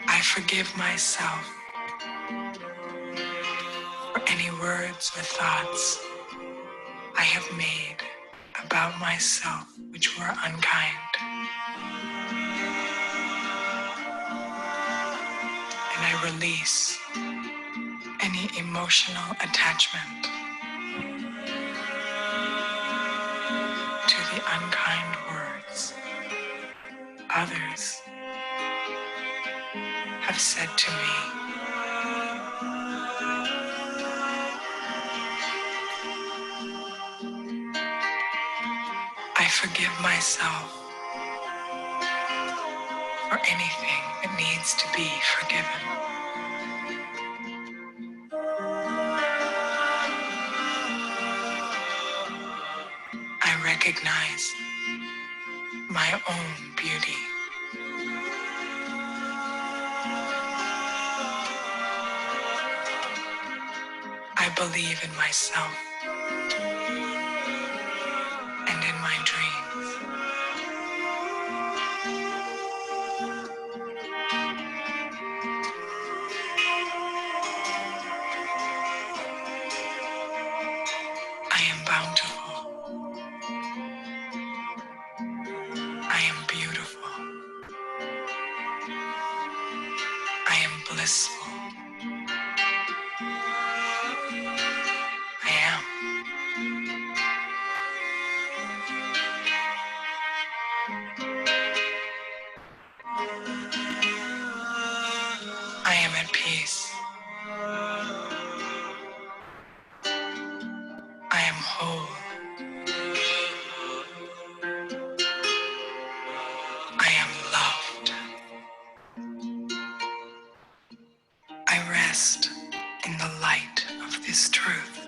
Q: I forgive myself for any words or thoughts I have made about myself which were unkind. And I release any emotional attachment to the unkind words others have said to me. I forgive myself for anything that needs to be forgiven. I recognize my own beauty. I believe in myself and in my dreams. I am bountiful. I am beautiful. I am blissful. I am. I am at peace. I am whole. I am loved. I rest in the light of this truth.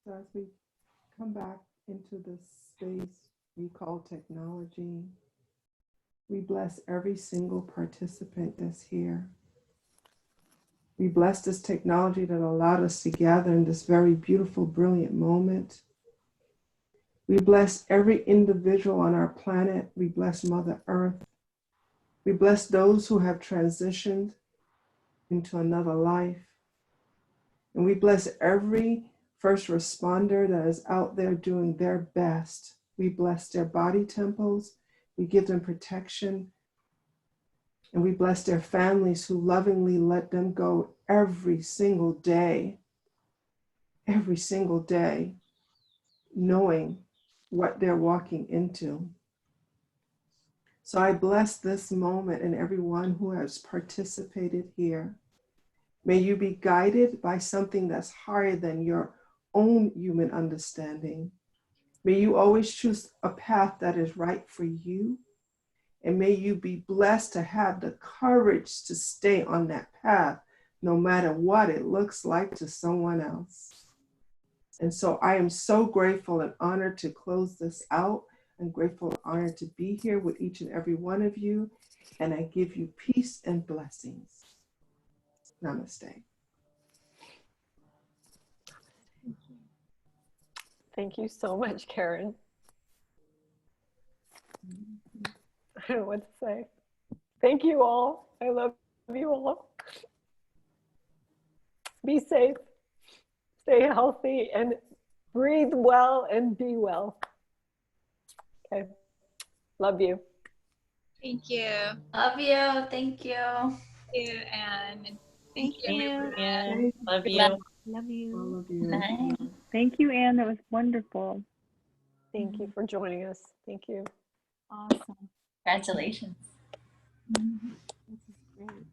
D: So as we come back into this space we call technology, we bless every single participant that's here. We bless this technology that allowed us to gather in this very beautiful, brilliant moment. We bless every individual on our planet. We bless Mother Earth. We bless those who have transitioned into another life. And we bless every first responder that is out there doing their best. We bless their body temples. We give them protection. And we bless their families who lovingly let them go every single day, knowing what they're walking into. So I bless this moment and everyone who has participated here. May you be guided by something that's higher than your own human understanding. May you always choose a path that is right for you. And may you be blessed to have the courage to stay on that path, no matter what it looks like to someone else. And so I am so grateful and honored to close this out. I'm grateful and honored to be here with each and every one of you. And I give you peace and blessings. Namaste.
A: Thank you so much, Karen. I don't know what to say. Thank you all. I love you all. Be safe, stay healthy, and breathe well and be well. Okay. Love you.
I: Thank you.
B: Love you. Thank you.
I: Thank you, Anne.
O: Thank you.
C: And love you.
O: Love you.
D: All of you.
B: Night.
E: Thank you, Anne. That was wonderful.
A: Thank you for joining us. Thank you.
O: Awesome.
B: Congratulations.
O: This is great.